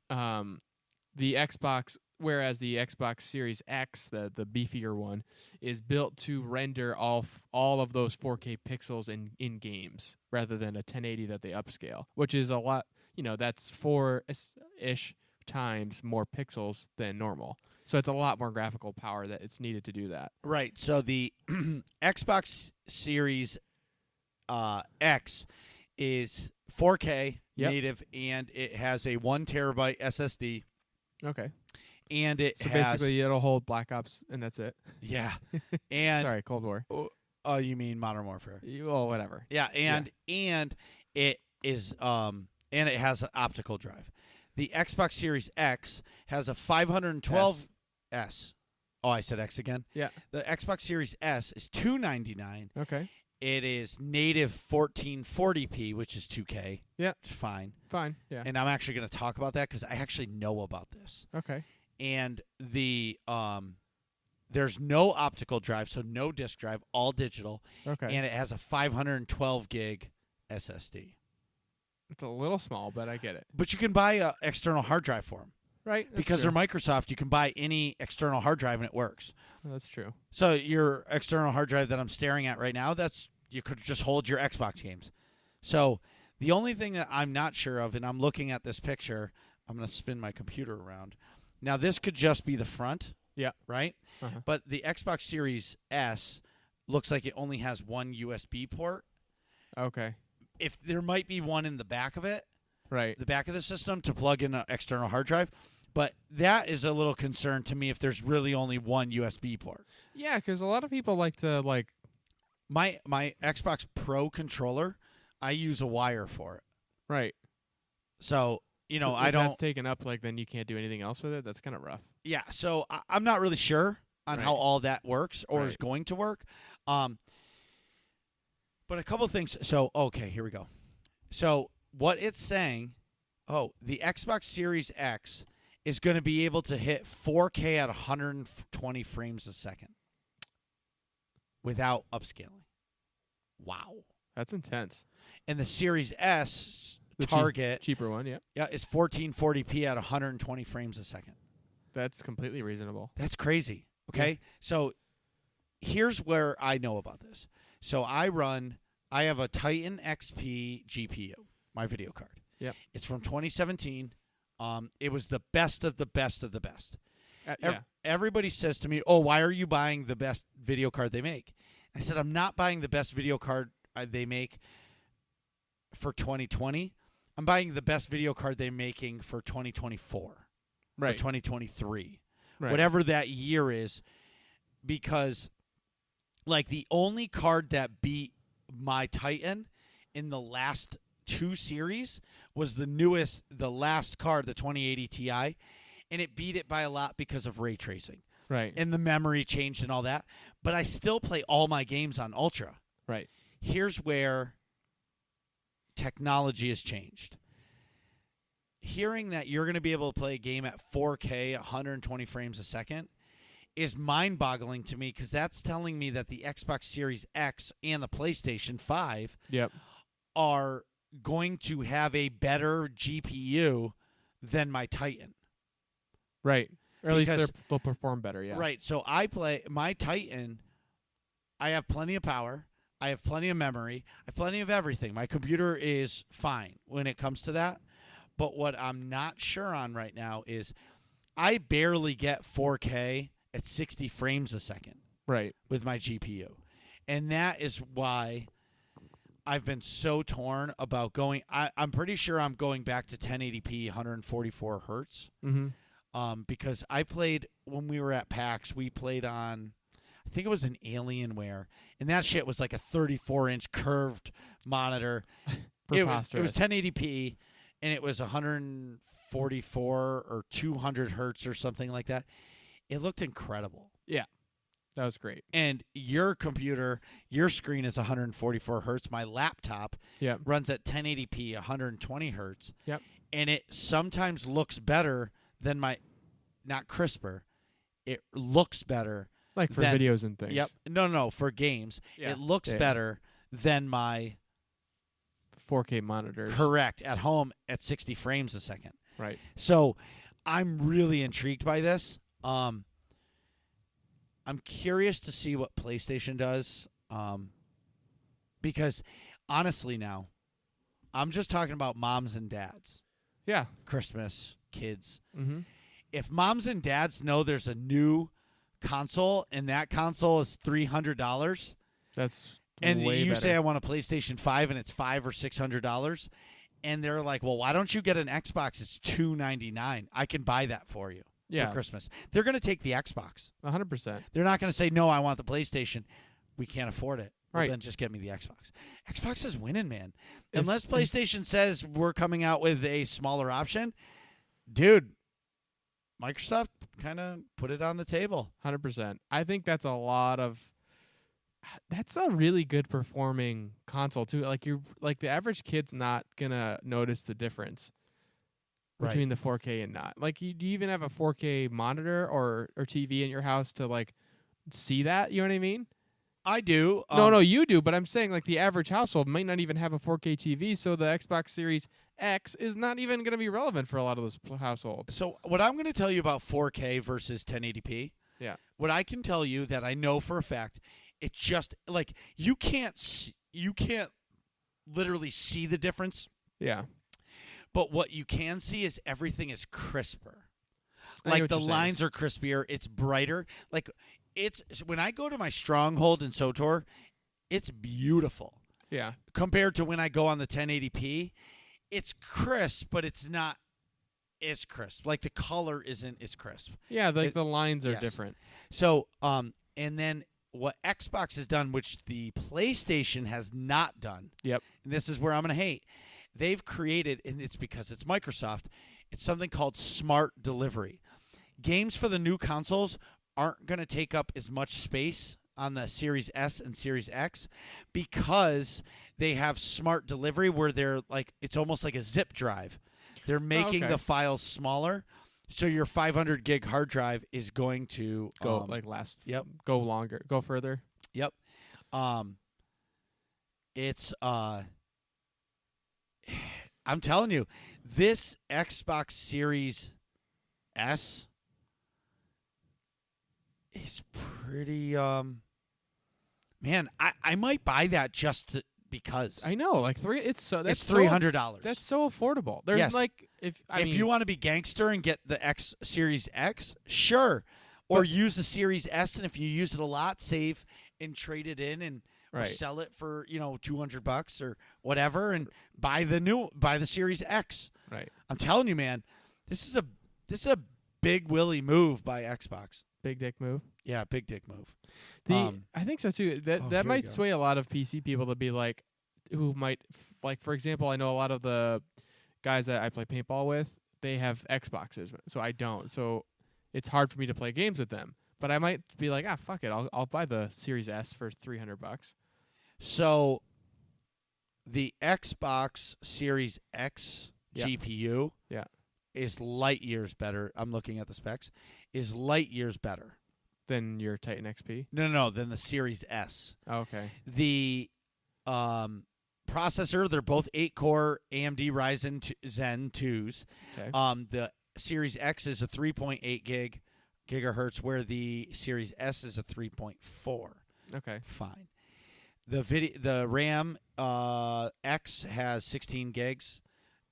the Xbox, whereas the Xbox Series X, the beefier one, is built to render all of those 4K pixels in games rather than a 1080 that they upscale, which is a lot. That's 4-ish times more pixels than normal. So it's a lot more graphical power that it's needed to do that. Right. So the Xbox Series X is 4K native, and it has a 1 terabyte SSD. Okay. And it So has, basically, it'll hold Black Ops, and that's it. yeah. And Sorry, Cold War. Oh, you mean Modern Warfare? Well, whatever. Yeah, and it is and it has an optical drive. The Xbox Series X has a 512 S. Oh, I said X again. Yeah. The Xbox Series S is $299. Okay. It is native 1440p, which is 2K. Yeah. Fine. Fine. Yeah. And I'm actually going to talk about that because I actually know about this. Okay. And the there's no optical drive, so no disk drive, all digital. Okay. And it has a 512 gig SSD. It's a little small, but I get it. But you can buy an external hard drive for them. Right. That's Because true. they're Microsoft, you can buy any external hard drive and it works. That's true. So your external hard drive that I'm staring at right now, you could just hold your Xbox games. So the only thing that I'm not sure of, and I'm looking at this picture, I'm going to spin my computer around. Now this could just be the front. Yeah. Right? Uh-huh. But the Xbox Series S looks like it only has one USB port. Okay. If there might be one in the back of it, Right. the back of the system to plug in an external hard drive. But that is a little concern to me if there's really only one USB port. Yeah, because a lot of people like to My Xbox Pro controller, I use a wire for it. right. So, So I if don't. That's taken up. Then you can't do anything else with it. That's kind of rough. Yeah, so I'm not really sure on Right. how all that works or is Right. going to work. But a couple of things. So, okay, here we go. So, what it's saying, the Xbox Series X is going to be able to hit 4K at 120 frames a second without upscaling. Wow. That's intense. And the Series S The target cheaper one. Yeah. is 1440p at 120 frames a second. That's completely reasonable. That's crazy. Okay? So here's where I know about this. So I have a Titan XP GPU, my video card. Yep. It's from 2017. It was the best of the best of the best. Yeah. Everybody says to me, "Oh, why are you buying the best video card they make?" I said, "I'm not buying the best video card they make for 2020. I'm buying the best video card they're making for 2024 Right. or 2023, Right. whatever that year is, because like the only card that beat my Titan in the last 2 series was the newest, the last card, the 2080 Ti, and it beat it by a lot because of ray tracing Right. and the memory changed and all that. But I still play all my games on Ultra. Right. Here's where technology has changed. Hearing that you're going to be able to play a game at 4K, 120 frames a second, is mind-boggling to me because that's telling me that the Xbox Series X and the PlayStation 5 Yep. are going to have a better GPU than my Titan. Right. Or at least Because- they'll perform better. Yeah. Right. So I play my Titan. I have plenty of power. I have plenty of memory. I have plenty of everything. My computer is fine when it comes to that. But what I'm not sure on right now is I barely get 4K at 60 frames a second Right. with my GPU. And that is why I've been so torn about going. I'm pretty sure I'm going back to 1080p, 144 hertz. Mm-hmm. Because I played when we were at PAX, we played on, I think it was an Alienware, and that shit was like a 34-inch curved monitor. It was 1080p, and it was 144 or 200 hertz or something like that. It looked incredible. That was great. And your computer, your screen is 144 hertz. My laptop Yep. runs at 1080p, 120 hertz. Yep. And it sometimes looks better than my, not crisper. It looks better. Like for then- videos and things. Yep. No, for games. Yeah. It looks Yeah. better than my 4K monitors. correct at home at 60 frames a second. Right. So I'm really intrigued by this. I'm curious to see what PlayStation does. Because honestly now, I'm just talking about moms and dads. Yeah. Christmas, kids. Mm-hmm. If moms and dads know there's a new console and that console is $300, That's and way you better. say I want a PlayStation 5 and it's $500 or $600, and they're like, well, why don't you get an Xbox? It's $299. I can buy that for you Yeah. for Christmas. They're going to take the Xbox. 100%. They're not going to say, no, I want the PlayStation. We can't afford it. Well, Right. then just get me the Xbox. Xbox is winning, man. If- Unless PlayStation says we're coming out with a smaller option, dude, Microsoft kind of put it on the table. 100%. I think that's a lot of. That's a really good performing console too. Like the average kid's not gonna notice the difference between the 4K and not. Like, do you even have a 4K monitor or TV in your house to like see that? You know what I mean? I do. No, you do. But I'm saying like the average household might not even have a 4K TV, so the Xbox Series X is not even going to be relevant for a lot of those households. So what I'm going to tell you about 4K versus 1080p, Yeah. what I can tell you that I know for a fact, it's just like you can't literally see the difference, Yeah. but what you can see is everything is crisper. I know Like what the you're saying. lines are crispier, it's brighter. Like it's when I go to my Stronghold in SOTOR, it's beautiful. Yeah. Compared to when I go on the 1080p, it's crisp, but it's not as crisp. Like the color isn't as crisp. Yeah. Like It- the lines are yes. different. So, and then what Xbox has done, which the PlayStation has not done, Yep. and this is where I'm going to hate, they've created, and it's because it's Microsoft, it's something called Smart Delivery. Games for the new consoles aren't going to take up as much space on the Series S and Series X because they have Smart Delivery where they're like, it's almost like a zip drive. They're making okay. the files smaller. So your 500 gig hard drive is going to Go last. Yep. Go longer. Go further. Yep. It's I'm telling you, this Xbox Series S is pretty man, I might buy that just because. I know. Like It's so. That's It's $300. That's so affordable. There's Yes. like if you want to be gangster and get the X Series X, sure. Or use the Series S, and if you use it a lot, save and trade it in and or Right. sell it for $200 or whatever, and buy the Series X. right. I'm telling you, man, this is a big willy move by Xbox. Big dick move. Yeah, big dick move. I think so too. That here we might go. sway a lot of PC people to be like, who might like, for example, I know a lot of the guys that I play paintball with, they have Xboxes, so I don't. So it's hard for me to play games with them. But I might be like, fuck it, I'll buy the Series S for $300. So the Xbox Series X Yeah. GPU Yeah. is light years better. I'm looking at the specs. Is light years better. Then your Titan XP. No, than the Series S. Oh, okay. The processor, they're both 8-core AMD Ryzen Zen 2s. Okay. The Series X is a 3.8 gigahertz, where the Series S is a 3.4. Okay. Fine. The RAM X has 16 gigs,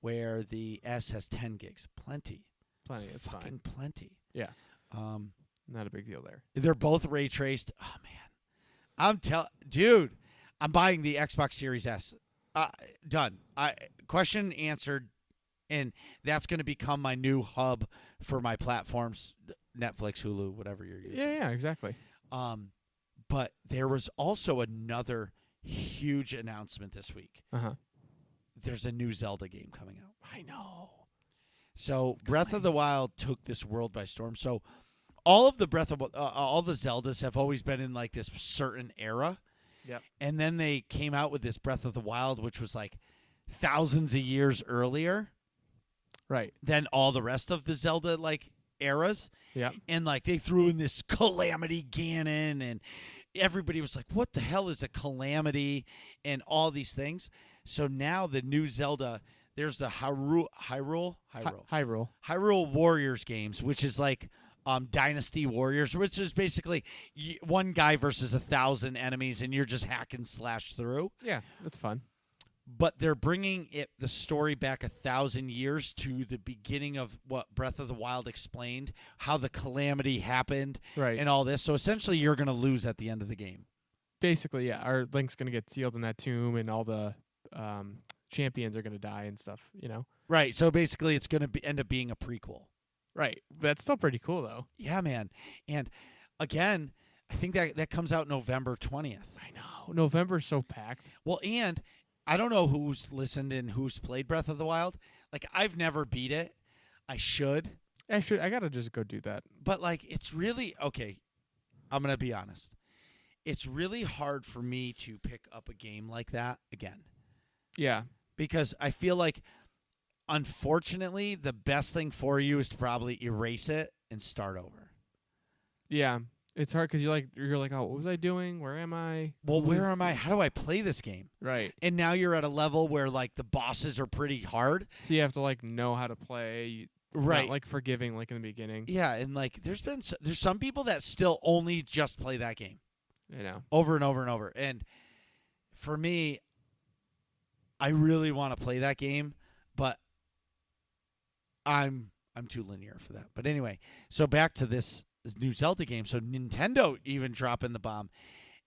where the S has 10 gigs. Plenty. It's Fucking fine. plenty. Yeah. Not a big deal there. They're both ray traced. Oh man, dude, I'm buying the Xbox Series S. Done. Question answered, and that's going to become my new hub for my platforms: Netflix, Hulu, whatever you're using. Yeah, exactly. But there was also another huge announcement this week. There's a new Zelda game coming out. I know. So Breath of the Wild took this world by storm. So all of the all the Zeldas have always been in like this certain era. Yep. And then they came out with this Breath of the Wild, which was like thousands of years earlier Right. than all the rest of the Zelda like eras. Yeah. And like they threw in this Calamity Ganon, and everybody was like, what the hell is a Calamity, and all these things. So now the new Zelda, there's the Hyrule Warriors games, which is like Dynasty Warriors, which is basically one guy versus 1,000 enemies, and you're just hack and slash through. Yeah, that's fun. But they're bringing the story back 1,000 years to the beginning of what Breath of the Wild explained, how the calamity happened, Right. and all this. So essentially, you're going to lose at the end of the game. Basically, yeah. Our Link's going to get sealed in that tomb, and all the champions are going to die and stuff, you know? Right. So basically, it's going to end up being a prequel. Right. That's still pretty cool, though. Yeah, man. And again, I think that comes out November 20th. I know. November's so packed. Well, and I don't know who's listened and who's played Breath of the Wild. Like, I've never beat it. I should. I got to just go do that. But, like, it's really, okay, I'm going to be honest. It's really hard for me to pick up a game like that again. Yeah. Because I feel like, unfortunately, the best thing for you is to probably erase it and start over. Yeah. It's hard because you're like, oh, what was I doing? Where am I? Well, where am I? How do I play this game? Right. And now you're at a level where, like, the bosses are pretty hard. So you have to, like, know how to play. Right. Not, like, forgiving, like, in the beginning. Yeah, and, like, there's some people that still only just play that game. You know. Over and over and over. And for me, I really want to play that game, but I'm too linear for that. But anyway, so back to this new Zelda game. So Nintendo even dropping the bomb.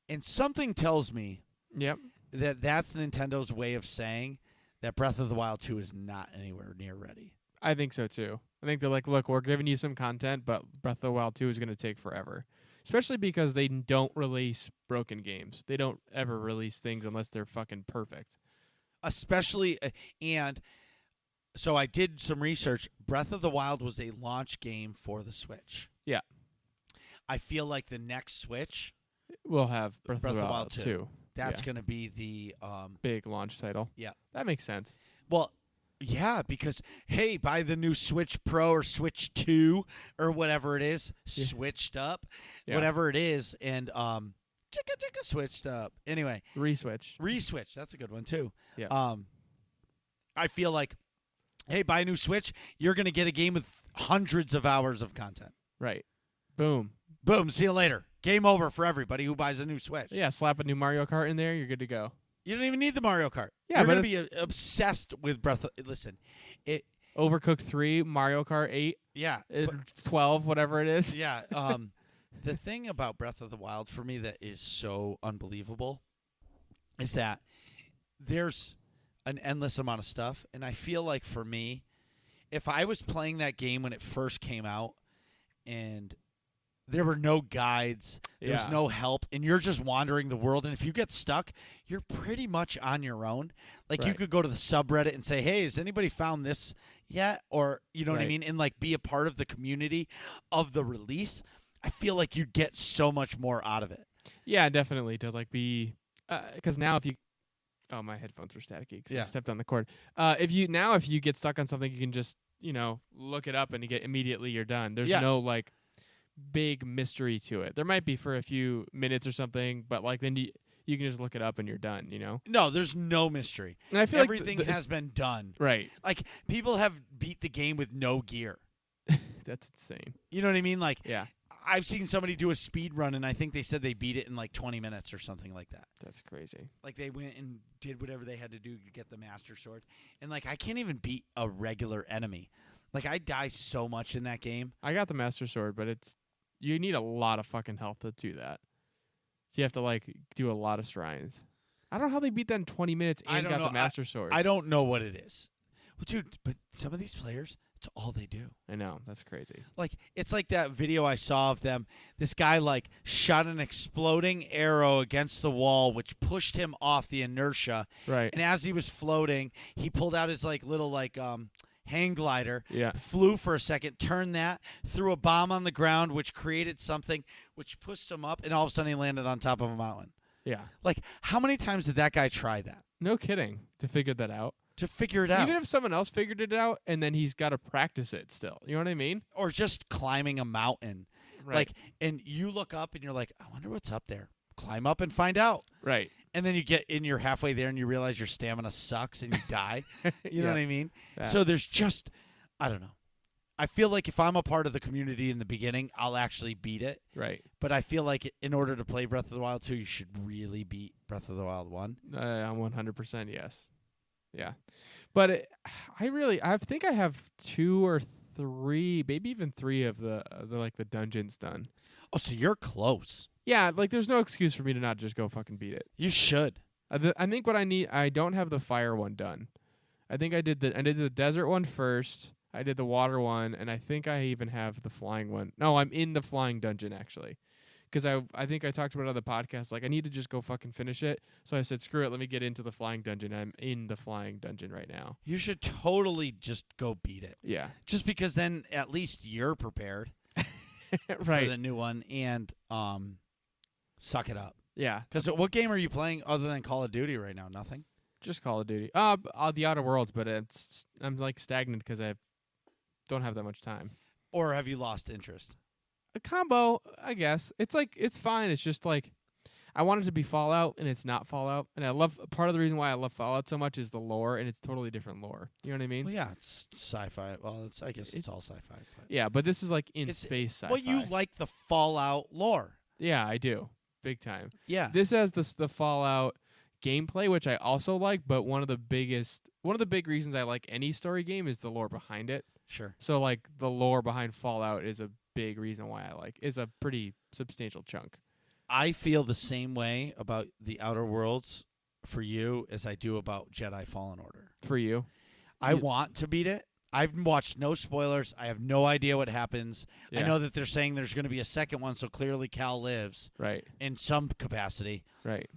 And something tells me Yep. that that's Nintendo's way of saying that Breath of the Wild 2 is not anywhere near ready. I think so, too. I think they're like, look, we're giving you some content, but Breath of the Wild 2 is going to take forever. Especially because they don't release broken games. They don't ever release things unless they're fucking perfect. Especially, and so I did some research. Breath of the Wild was a launch game for the Switch. Yeah. I feel like the next Switch, We'll have Breath of the Wild 2. that's going to be the big launch title. Yeah. That makes sense. Well, yeah, because hey, buy the new Switch Pro or Switch 2 or whatever it is, Yeah. switched up, Yeah. whatever it is, and chicka switched up. Anyway, Reswitch. that's a good one too. Yeah. I feel like, hey, buy a new Switch, you're going to get a game with hundreds of hours of content. Right. Boom. Boom, see you later. Game over for everybody who buys a new Switch. Yeah, slap a new Mario Kart in there, you're good to go. You don't even need the Mario Kart. Yeah, you're but going to be obsessed with Breath of... Listen, Overcooked 3, Mario Kart 8, yeah. 12, whatever it is. Yeah. The thing about Breath of the Wild for me that is so unbelievable is that there's an endless amount of stuff. And I feel like for me, if I was playing that game when it first came out and there were no guides. There was Yeah. no help, and you're just wandering the world. And if you get stuck, you're pretty much on your own. Like you Right. could go to the subreddit and say, "Hey, has anybody found this yet?" Or you know what I Right. mean, and like be a part of the community of the release. I feel like you'd get so much more out of it. Yeah, definitely to like be because now if you my headphones were staticky because Yeah. I stepped on the cord. If you get stuck on something, you can just look it up and you get immediately you're done. There's Yeah. no like big mystery to it. There might be for a few minutes or something, but like then you can just look it up and you're done. No, there's no mystery. And I feel Everything like has been done. right. Like people have beat the game with no gear. That's insane. You know what I mean? Like Yeah, I've seen somebody do a speed run, and I think they said they beat it in like 20 minutes or something like that. that's crazy. Like they went and did whatever they had to do to get the master sword. And like I can't even beat a regular enemy. Like I die so much in that game. I got the Master Sword, but you need a lot of fucking health to do that. So you have to like do a lot of shrines. I don't know how they beat that in 20 minutes I and don't got know. the Master Sword. I don't know what it is. Well, dude, but some of these players, it's all they do. I know, that's crazy. Like it's like that video I saw of them. This guy like shot an exploding arrow against the wall, which pushed him off the inertia. Right. And as he was floating, he pulled out his like little hang glider. Yeah. Flew for a second, turned that, threw a bomb on the ground, which created something, which pushed him up, and all of a sudden he landed on top of a mountain. Yeah. Like, how many times did that guy try that No kidding. To figure that out. to figure it out? Even if someone else figured it out and then he's got to practice it still. You know what I mean? Or just climbing a mountain. Right. Like, and you look up and you're like, I wonder what's up there. Climb up and find out. right. And then you get in, you're halfway there, and you realize your stamina sucks and you die. You know Yeah. what I mean? Yeah. So there's just, I don't know. I feel like if I'm a part of the community in the beginning, I'll actually beat it. Right. But I feel like in order to play Breath of the Wild 2, you should really beat Breath of the Wild 1. I'm 100% yes. Yeah. But I think I have 2 or 3, maybe even 3 of the like the dungeons done. Oh, so you're close. Yeah, like there's no excuse for me to not just go fucking beat it. You should. I think what I need, I don't have the fire one done. I think I did the desert one first. I did the water one, and I think I even have the flying one. No, I'm in the flying dungeon actually, because I think I talked about it on the podcast. Like I need to just go fucking finish it. So I said, screw it, let me get into the flying dungeon. I'm in the flying dungeon right now. You should totally just go beat it. Yeah, Just because then at least you're prepared for right. the new one and suck it up. Yeah, Because what game are you playing other than Call of Duty right now? Nothing? just Call of Duty. The Outer Worlds, but I'm like stagnant because I don't have that much time. Or have you lost interest? A combo, I guess. It's like it's fine. It's just like I want it to be Fallout, and it's not Fallout. And I love part of the reason why I love Fallout so much is the lore, and it's totally different lore. You know what I mean? Well, yeah, it's sci-fi. Well, I guess it's all sci-fi. But Yeah, but this is like in It's- space sci-fi. well, you like the Fallout lore. Yeah, I do, big time. Yeah. This has the Fallout gameplay, which I also like. But one of the big reasons I like any story game is the lore behind it. Sure. So like the lore behind Fallout is a big reason why is a pretty substantial chunk. I feel the same way about the Outer Worlds for you as I do about Jedi Fallen Order. For you, I You- want to beat it. I've watched no spoilers. I have no idea what happens. I Yeah. know that they're saying there's going to be a second one, so clearly Cal lives right, in some capacity. right.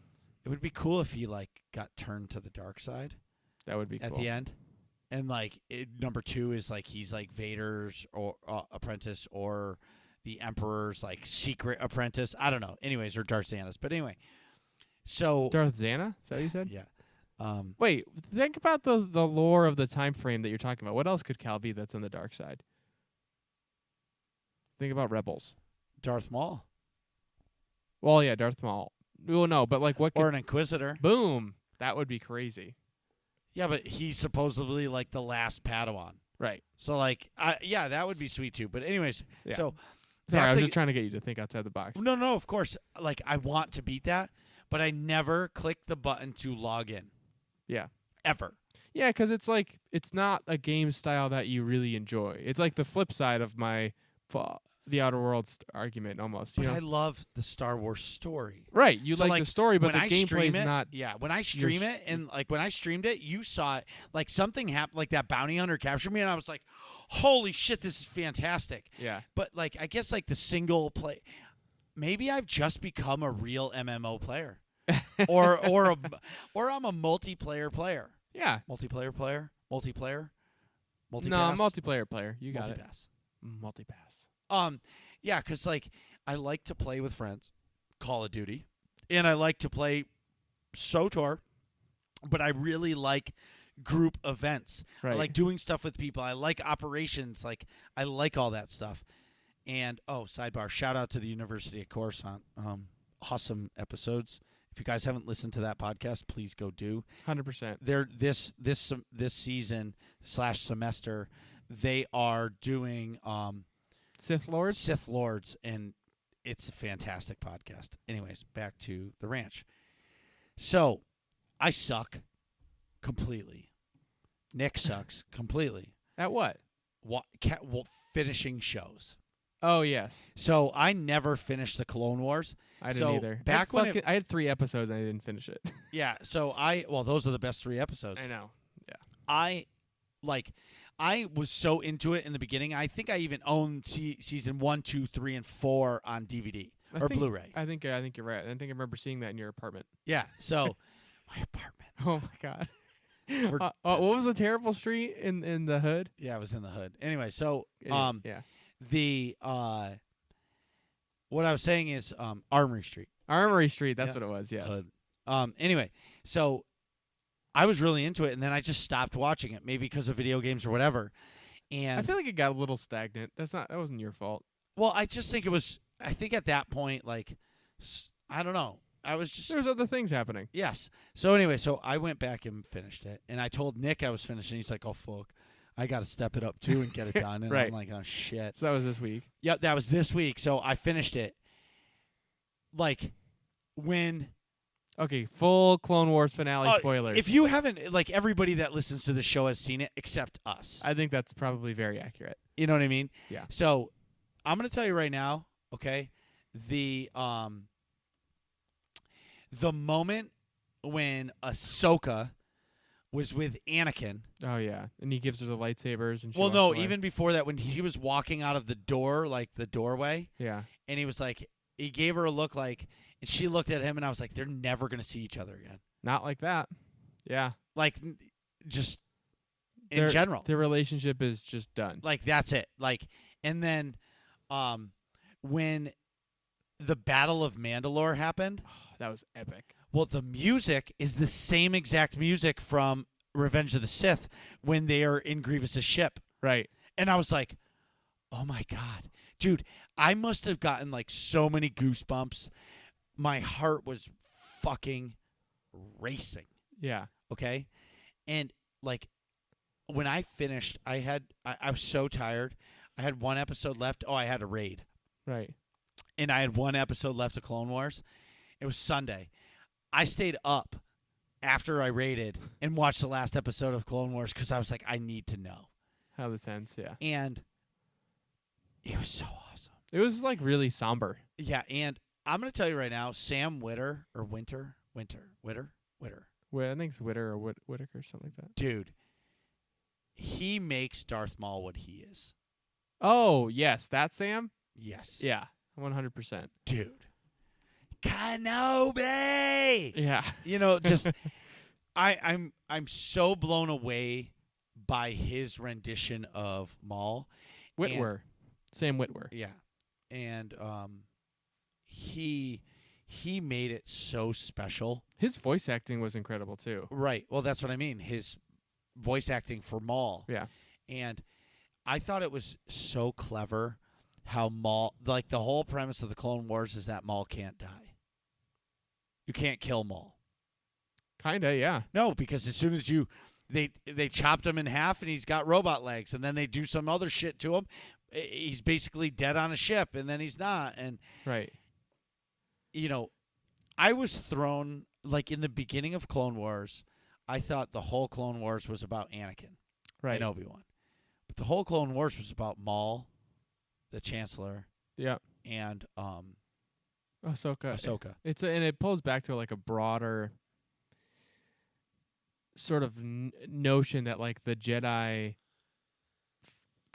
It would be cool if he got turned to the dark side That would be at cool. the end. And number 2 is he's like Vader's or apprentice or the Emperor's secret apprentice. I don't know. Anyways, or Darth Xana's. But anyway, so Darth Xana? Is that what you said? yeah. Wait, think about the lore of the time frame that you're talking about. What else could Cal be that's on the dark side? Think about Rebels. Darth Maul Well, yeah, Darth Maul. Well, no, but like what could... or an Inquisitor. Boom! That would be crazy. Yeah, but he's supposedly the last Padawan. Right. So yeah, that would be sweet too. But anyways, Yeah. so Sorry, I that's was just trying to get you to think outside the box. no, of course. I want to beat that, but I never click the button to log in Yeah. ever. Yeah, because it's not a game style that you really enjoy. It's like the flip side of my the Outer Worlds argument almost. You But know? I love the Star Wars story. Right. You So, like the story, but when the I gameplay stream is it, not. Yeah, when I stream it and when I streamed it, you saw it something happened, that bounty hunter captured me, and I was like, holy shit, this is fantastic. Yeah. But like, I guess like the single play, maybe I've just become a real MMO player, or I'm a multiplayer player. Yeah. Multiplayer. No, multiplayer player. You got Multipass. it. Multipass. Yeah, because like I like to play with friends, Call of Duty, and I like to play SOTOR, but I really like group events. I Right. like doing stuff with people. I like operations. Like I like all that stuff. And sidebar, shout out to the University of Coruscant. Awesome episodes. If you guys haven't listened to that podcast, please go do. 100%. They're this season / semester, they are doing Sith Lords? Sith Lords, and it's a fantastic podcast. Anyways, back to the ranch. So, I suck completely. Nick sucks completely. At what? Finishing shows. Oh, yes. So, I never finished the Clone Wars. I didn't So, either. back when I had 3 episodes and I didn't finish it. Yeah, so those are the best 3 episodes. I know. Yeah. I was so into it in the beginning. I think I even owned season 1, 2, 3, and 4 on DVD or Blu-ray. I think you're right. I think I remember seeing that in your apartment. Yeah, so my apartment. Oh my god. What was the terrible street in the hood? Yeah, it was in the hood. Anyway, so Yeah. the what I was saying is Armory Street. Armory Street, that's Yeah. what it was, yes. Hood. Anyway, so I was really into it, and then I just stopped watching it, maybe because of video games or whatever. And I feel like it got a little stagnant. That wasn't your fault. well, I just think it was. I think at that point, like, I don't know. I was just There's other things happening. yes. So anyway, so I went back and finished it, and I told Nick I was finishing. He's like, "Oh fuck, I got to step it up too and get it done." And Right. I'm like, "Oh shit." So that was this week. Yep, that was this week. So I finished it. Like when Okay, full Clone Wars finale spoilers. if you haven't, like, everybody that listens to the show has seen it except us. I think that's probably very accurate. You know what I mean? Yeah. So I'm gonna tell you right now, okay? The moment when Ahsoka was with Anakin. Oh yeah, and he gives her the lightsabers and she Well, walks no, away. even before that, when he was walking out of the door, like the doorway, yeah. and he was like, he gave her a look like, and she looked at him, and I was like, they're never gonna see each other again. Not like that. Yeah. Like, just in Their- general. Their relationship is just done. Like, that's it. Like, and then when the Battle of Mandalore happened, That was epic. well, the music is the same exact music from Revenge of the Sith when they are in Grievous's ship. Right. And I was like, oh my God. Dude, I must have gotten like so many goosebumps. My heart was fucking racing. Yeah. Okay? And like when I finished, I was so tired. I had 1 episode left. Oh, I had a raid. Right. And I had 1 episode left of Clone Wars. It was Sunday. I stayed up after I raided and watched the last episode of Clone Wars because I was like, I need to know. How this ends, yeah. And it was so awesome. It was like really somber. Yeah, and I'm going to tell you right now, Sam Winter, I think it's Witter or Whitaker, something like that. dude, he makes Darth Maul what he is. Oh, yes, that's Sam? Yes. Yeah, 100%. Dude. Kenobi! Yeah. You know, just I'm so blown away by his rendition of Maul. Witwer. Sam Witwer. Yeah. And he made it so special. His voice acting was incredible, too. Right. Well, that's what I mean. His voice acting for Maul. Yeah. And I thought it was so clever how Maul, like the whole premise of the Clone Wars is that Maul can't die. You can't kill Maul. Kinda, yeah. No, because as soon as they chopped him in half and he's got robot legs, and then they do some other shit to him, he's basically dead on a ship, and then he's not. And Right. you know, I was thrown, like in the beginning of Clone Wars, I thought the whole Clone Wars was about Anakin Right. and Obi-Wan. But the whole Clone Wars was about Maul, the Chancellor, Yeah. and Ahsoka. Ahsoka. And it pulls back to like a broader sort of notion that like the Jedi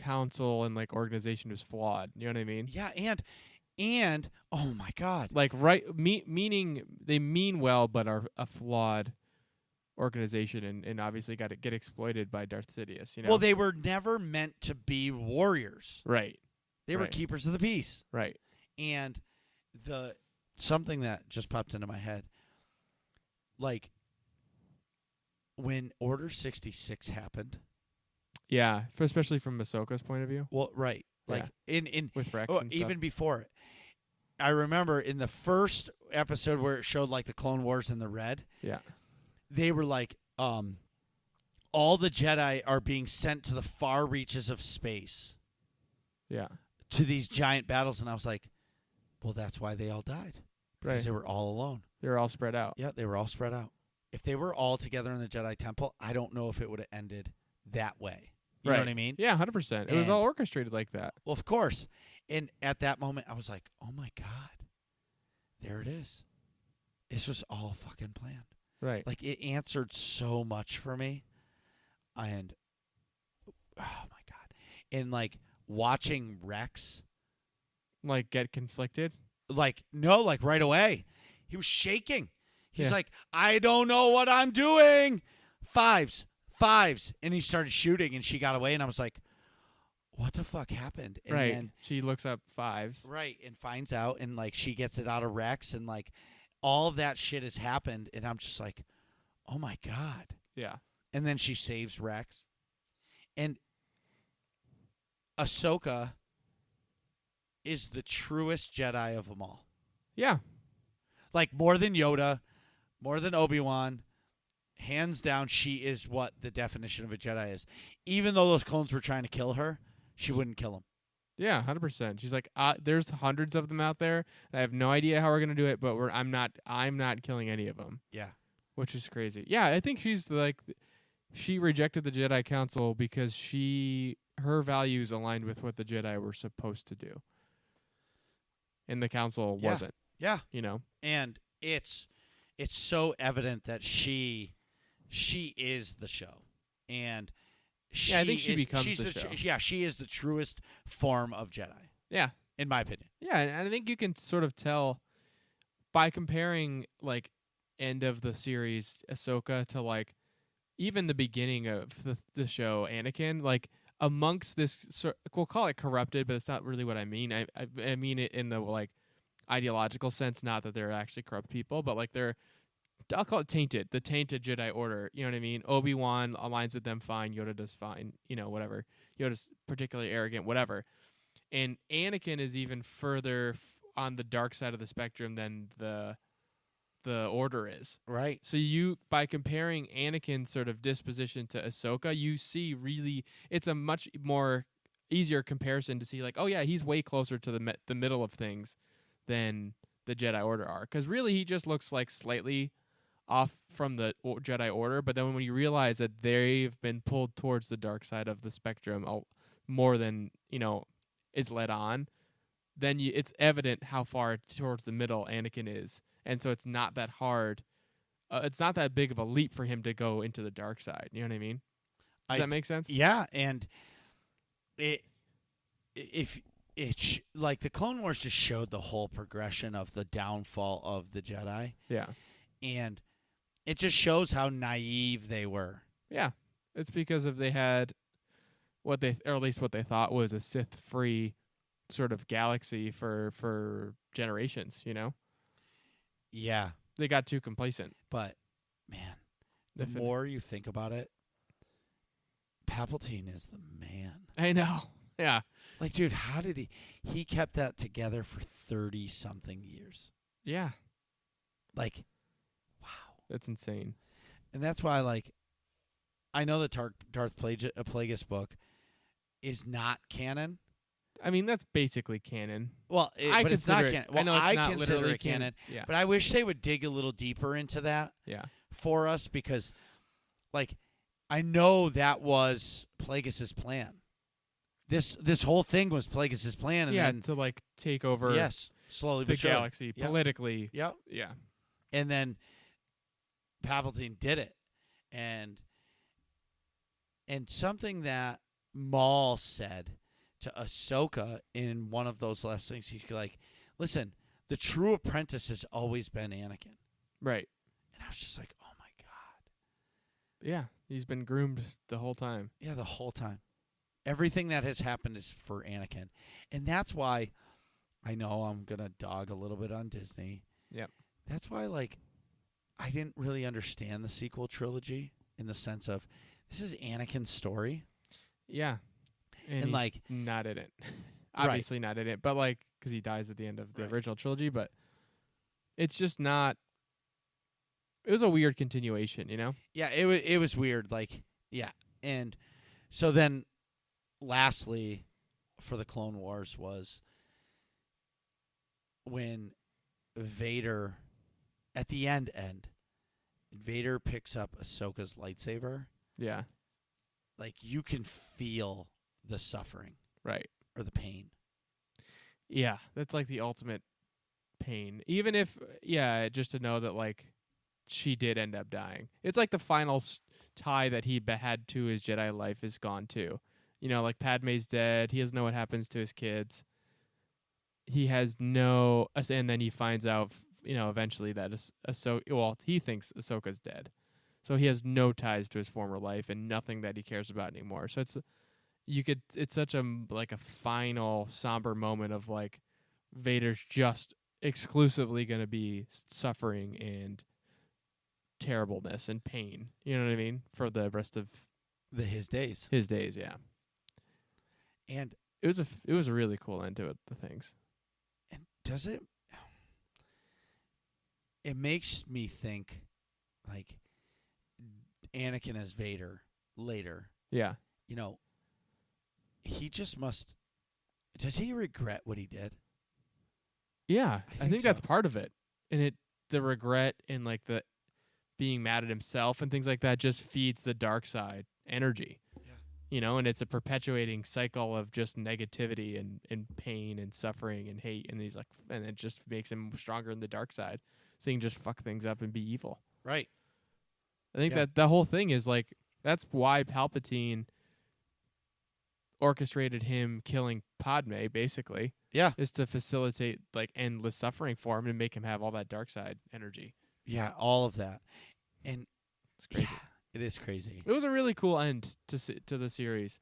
council and like organization is flawed. You know what I mean? Yeah, and oh my God. Like meaning they mean well, but are a flawed organization, and obviously got to get exploited by Darth Sidious. You know? Well, they were never meant to be warriors. right, They were Right. keepers of the peace. right. And something that just popped into my head, like when Order 66 happened. Yeah, especially from Ahsoka's point of view Well, right. Like in with Rex oh, and stuff. even before it. I remember in the first episode where it showed like the Clone Wars in the red, Yeah, they were like all the Jedi are being sent to the far reaches of space yeah, to these giant battles, and I was like, well, that's why they all died. Because right. they were all alone. They're all spread out. Yeah, they were all spread out. If they were all together in the Jedi Temple, I don't know if it would have ended that way. You know what I mean? Yeah, 100%. It was And- all orchestrated like that. Well, of course. And at that moment, I was like, oh my God, there it is. This was all fucking planned. Right. Like, it answered so much for me. And, oh my God. And, like, watching Rex, Like get conflicted. like, no, like right away, he was shaking. He's Yeah. like, I don't know what I'm doing. Fives. And he started shooting, and she got away, and I was like, what the fuck happened? And right. then, She looks up 5s. right, and finds out, and, like, she gets it out of Rex, and, like, all of that shit has happened, and I'm just like, oh my God. Yeah. And then she saves Rex. And Ahsoka is the truest Jedi of them all. Yeah. Like, more than Yoda, more than Obi-Wan, hands down, she is what the definition of a Jedi is. Even though those clones were trying to kill her, she wouldn't kill them. Yeah, 100%. She's like, there's hundreds of them out there. I have no idea how we're gonna do it, but I'm not killing any of them, Yeah. which is crazy. Yeah, I think she's like, she rejected the Jedi Council because her values aligned with what the Jedi were supposed to do, and the Council Yeah. wasn't. Yeah. You know. And it's so evident that she is the show. And she Yeah, I think she is, becomes she's the show. Yeah, she is the truest form of Jedi, Yeah. in my opinion. Yeah, and I think you can sort of tell by comparing like end of the series Ahsoka to like even the beginning of the show Anakin, like amongst this, we'll call it corrupted, but it's not really what I mean. I mean it in the like ideological sense, not that they're actually corrupt people, but like I'll call it tainted, the tainted Jedi Order. You know what I mean? Obi-Wan aligns with them fine. Yoda does fine. You know, whatever. Yoda's particularly arrogant, whatever. And Anakin is even further on the dark side of the spectrum than the Order is. Right. So by comparing Anakin's sort of disposition to Ahsoka, you see really it's a much more easier comparison to see like, oh yeah, he's way closer to the middle of things than the Jedi Order are. Because really he just looks like slightly off from the Jedi Order, but then when you realize that they've been pulled towards the dark side of the spectrum more than, is led on, then it's evident how far towards the middle Anakin is. And so it's not that hard. It's not that big of a leap for him to go into the dark side. You know what I mean? Does that make sense? Yeah, and like the Clone Wars just showed the whole progression of the downfall of the Jedi, Yeah. and it just shows how naive they were. Yeah. It's because they had or at least what they thought was a Sith-free sort of galaxy for generations, Yeah, They got too complacent. but man, the Definitely. more you think about it, Palpatine is the man. I know. Yeah. Like, dude, how did he kept that together for 30-something years? Yeah. Like, wow. That's insane. And that's why, like, I know the Darth Plagueis book is not canon. I mean, that's basically canon. Well, but it's not consider canon. it. Well, I know it's not consider literally it canon. Yeah. But I wish they would dig a little deeper into that Yeah. for us because, like, I know that was Plagueis' plan. This whole thing was Plagueis' plan, and Yeah, then to like take over yes, slowly the but surely. galaxy Yep. politically. Yep. Yeah. And then Palpatine did it, and something that Maul said to Ahsoka in one of those last things. He's like, "Listen, the true apprentice has always been Anakin." Right. And I was just like, "Oh my god!" Yeah, he's been groomed the whole time. Yeah, the whole time. Everything that has happened is for Anakin, and that's why I know I'm gonna dog a little bit on Disney. Yep. That's why, like, I didn't really understand the sequel trilogy in the sense of this is Anakin's story. Yeah. And, he's like- not in it. Obviously not in it, but like because he dies at the end of the Right. original trilogy, but it's just not. It was a weird continuation, you know? Yeah, it was weird. Like, yeah, and so then, lastly, for the Clone Wars was when Vader, at the end, Vader picks up Ahsoka's lightsaber. Yeah. Like, you can feel the suffering Right. or the pain. Yeah, that's like the ultimate pain. Even if, just to know that like she did end up dying. It's like the final tie that he had to his Jedi life is gone too. You know, like Padme's dead. He doesn't know what happens to his kids. He has no, and then he finds out, eventually that Ahsoka. Well, he thinks Ahsoka's dead, so he has no ties to his former life and nothing that he cares about anymore. So it's such a like a final somber moment of like Vader's just exclusively going to be suffering and terribleness and pain. You know what I mean? For the rest of His days. his days, yeah. And It was a really cool end to it. The things. does it? It makes me think, like, Anakin as Vader later. Yeah. He just must. Does he regret what he did? Yeah, I I think think that's so. part of it. And the regret and like the being mad at himself and things like that just feeds the dark side energy. Yeah. And it's a perpetuating cycle of just negativity and pain and suffering and hate, and and it just makes him stronger in the dark side. So he can just fuck things up and be evil. Right. I think Yeah. that the whole thing is like that's why Palpatine orchestrated him killing Padme, basically. Yeah. Is to facilitate like endless suffering for him and make him have all that dark side energy. Yeah. All of that. And It's crazy. yeah, it is crazy. It was a really cool end to the series,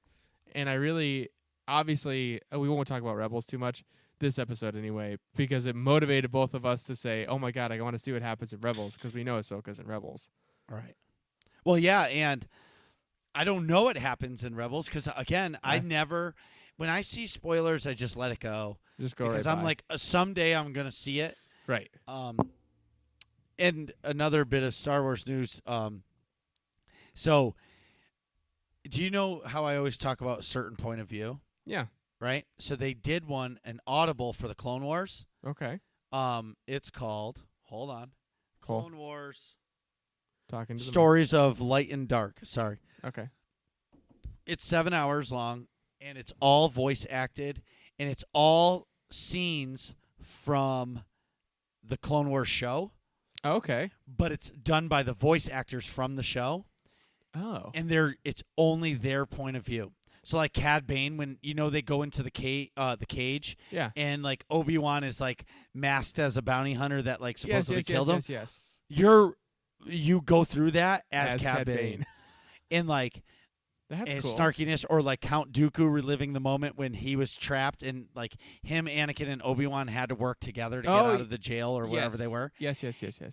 and I really obviously we won't talk about Rebels too much this episode anyway because it motivated both of us to say, "Oh my god, I want to see what happens in Rebels" because we know Ahsoka's in Rebels. Right. Well, yeah, and I don't know what happens in Rebels because again, I Yeah. never. When I see spoilers, I just let it go Just go because right I'm by. like, someday I'm gonna see it. Right. And another bit of Star Wars news. So, do you know how I always talk about a certain point of view? Yeah. Right. So they did an Audible for the Clone Wars. Okay. It's called. Hold on. Cool. Clone Wars Talking to Stories of Light and Dark. Sorry. Okay. It's 7 hours long, and it's all voice acted, and it's all scenes from the Clone Wars show, Okay. but it's done by the voice actors from the show, Oh. and it's only their point of view. So like Cad Bane, when they go into the cage, Yeah. and like Obi-Wan is like masked as a bounty hunter that like supposedly killed him. Yes. You go through that as Cad Cad Bane. Bane. And like That's his cool. snarkiness, or like Count Dooku reliving the moment when he was trapped, and like him, Anakin, and Obi-Wan had to work together to get out of the jail or wherever Yes. they were. Yes.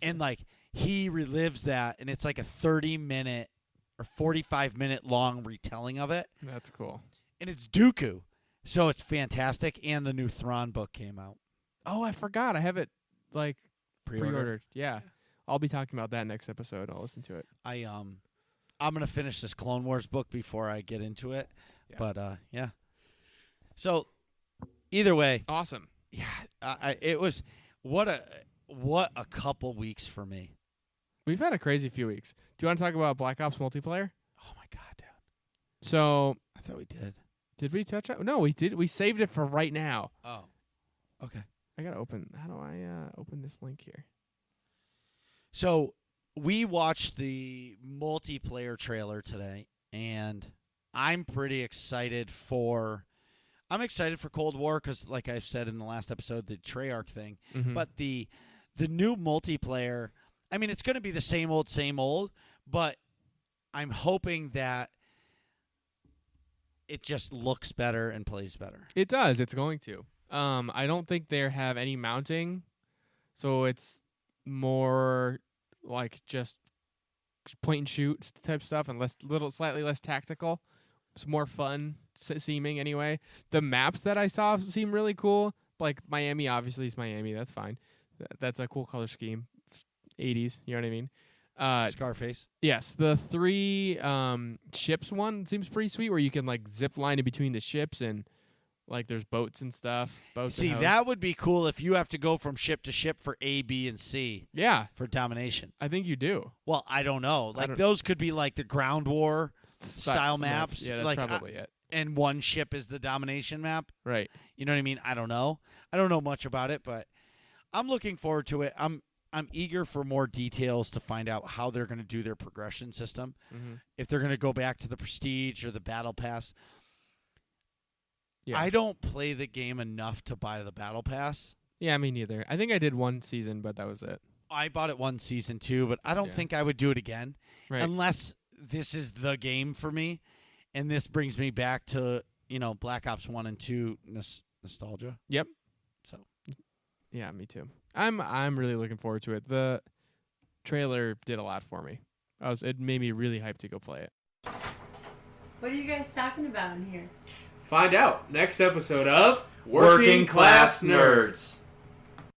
And like he relives that, and it's like a 30-minute or 45-minute long retelling of it, that's cool. and it's Dooku, so it's fantastic. And the new Thrawn book came out. Oh, I forgot. I have it like Pre-ordered. pre-ordered. Yeah. I'll be talking about that next episode. I'll listen to it. I'm gonna finish this Clone Wars book before I get into it, Yeah. but yeah. So either way, Awesome. yeah, it was what a couple weeks for me. We've had a crazy few weeks. Do you want to talk about Black Ops multiplayer? Oh my god, dude! So, I thought we did. did we touch on? No, we did. We saved it for right now. Oh, okay. I gotta open. How do I open this link here? So we watched the multiplayer trailer today, and I'm pretty excited for. I'm excited for Cold War because, like I've said in the last episode, the Treyarch thing. Mhm. But the new multiplayer, I mean, it's going to be the same old, but I'm hoping that it just looks better and plays better. It does. It's going to. I don't think they have any mounting, so it's more like just point and shoot type stuff and slightly less tactical. It's more fun seeming anyway. The maps that I saw seem really cool. Like Miami, obviously, is Miami. That's fine. That's a cool color scheme. 80s, you know what I mean? Scarface. Yes, the 3 ships one seems pretty sweet, where you can like zip line in between the ships and like there's boats and stuff. See, that would be cool if you have to go from ship to ship for A, B, and C. Yeah, For domination. I think you do. Well, I don't know. I Like don't- those could be like the ground war style maps. Yeah, that's like, probably it. and one ship is the domination map. Right. You know what I mean? I don't know. I don't know much about it, but I'm looking forward to it. I'm eager for more details to find out how they're going to do their progression system. Mm-hmm. If they're going to go back to the Prestige or the Battle Pass. Yeah. I don't play the game enough to buy the Battle Pass. Yeah, me neither. I think I did one season, but that was it. I bought it one season too, but I don't Yeah. think I would do it again Right. unless this is the game for me, and this brings me back to Black Ops 1 and 2 nostalgia. Yep. So Yeah, me too. I'm really looking forward to it. The trailer did a lot for me. It made me really hyped to go play it. What are you guys talking about in here? Find out next episode of Working Class Nerds.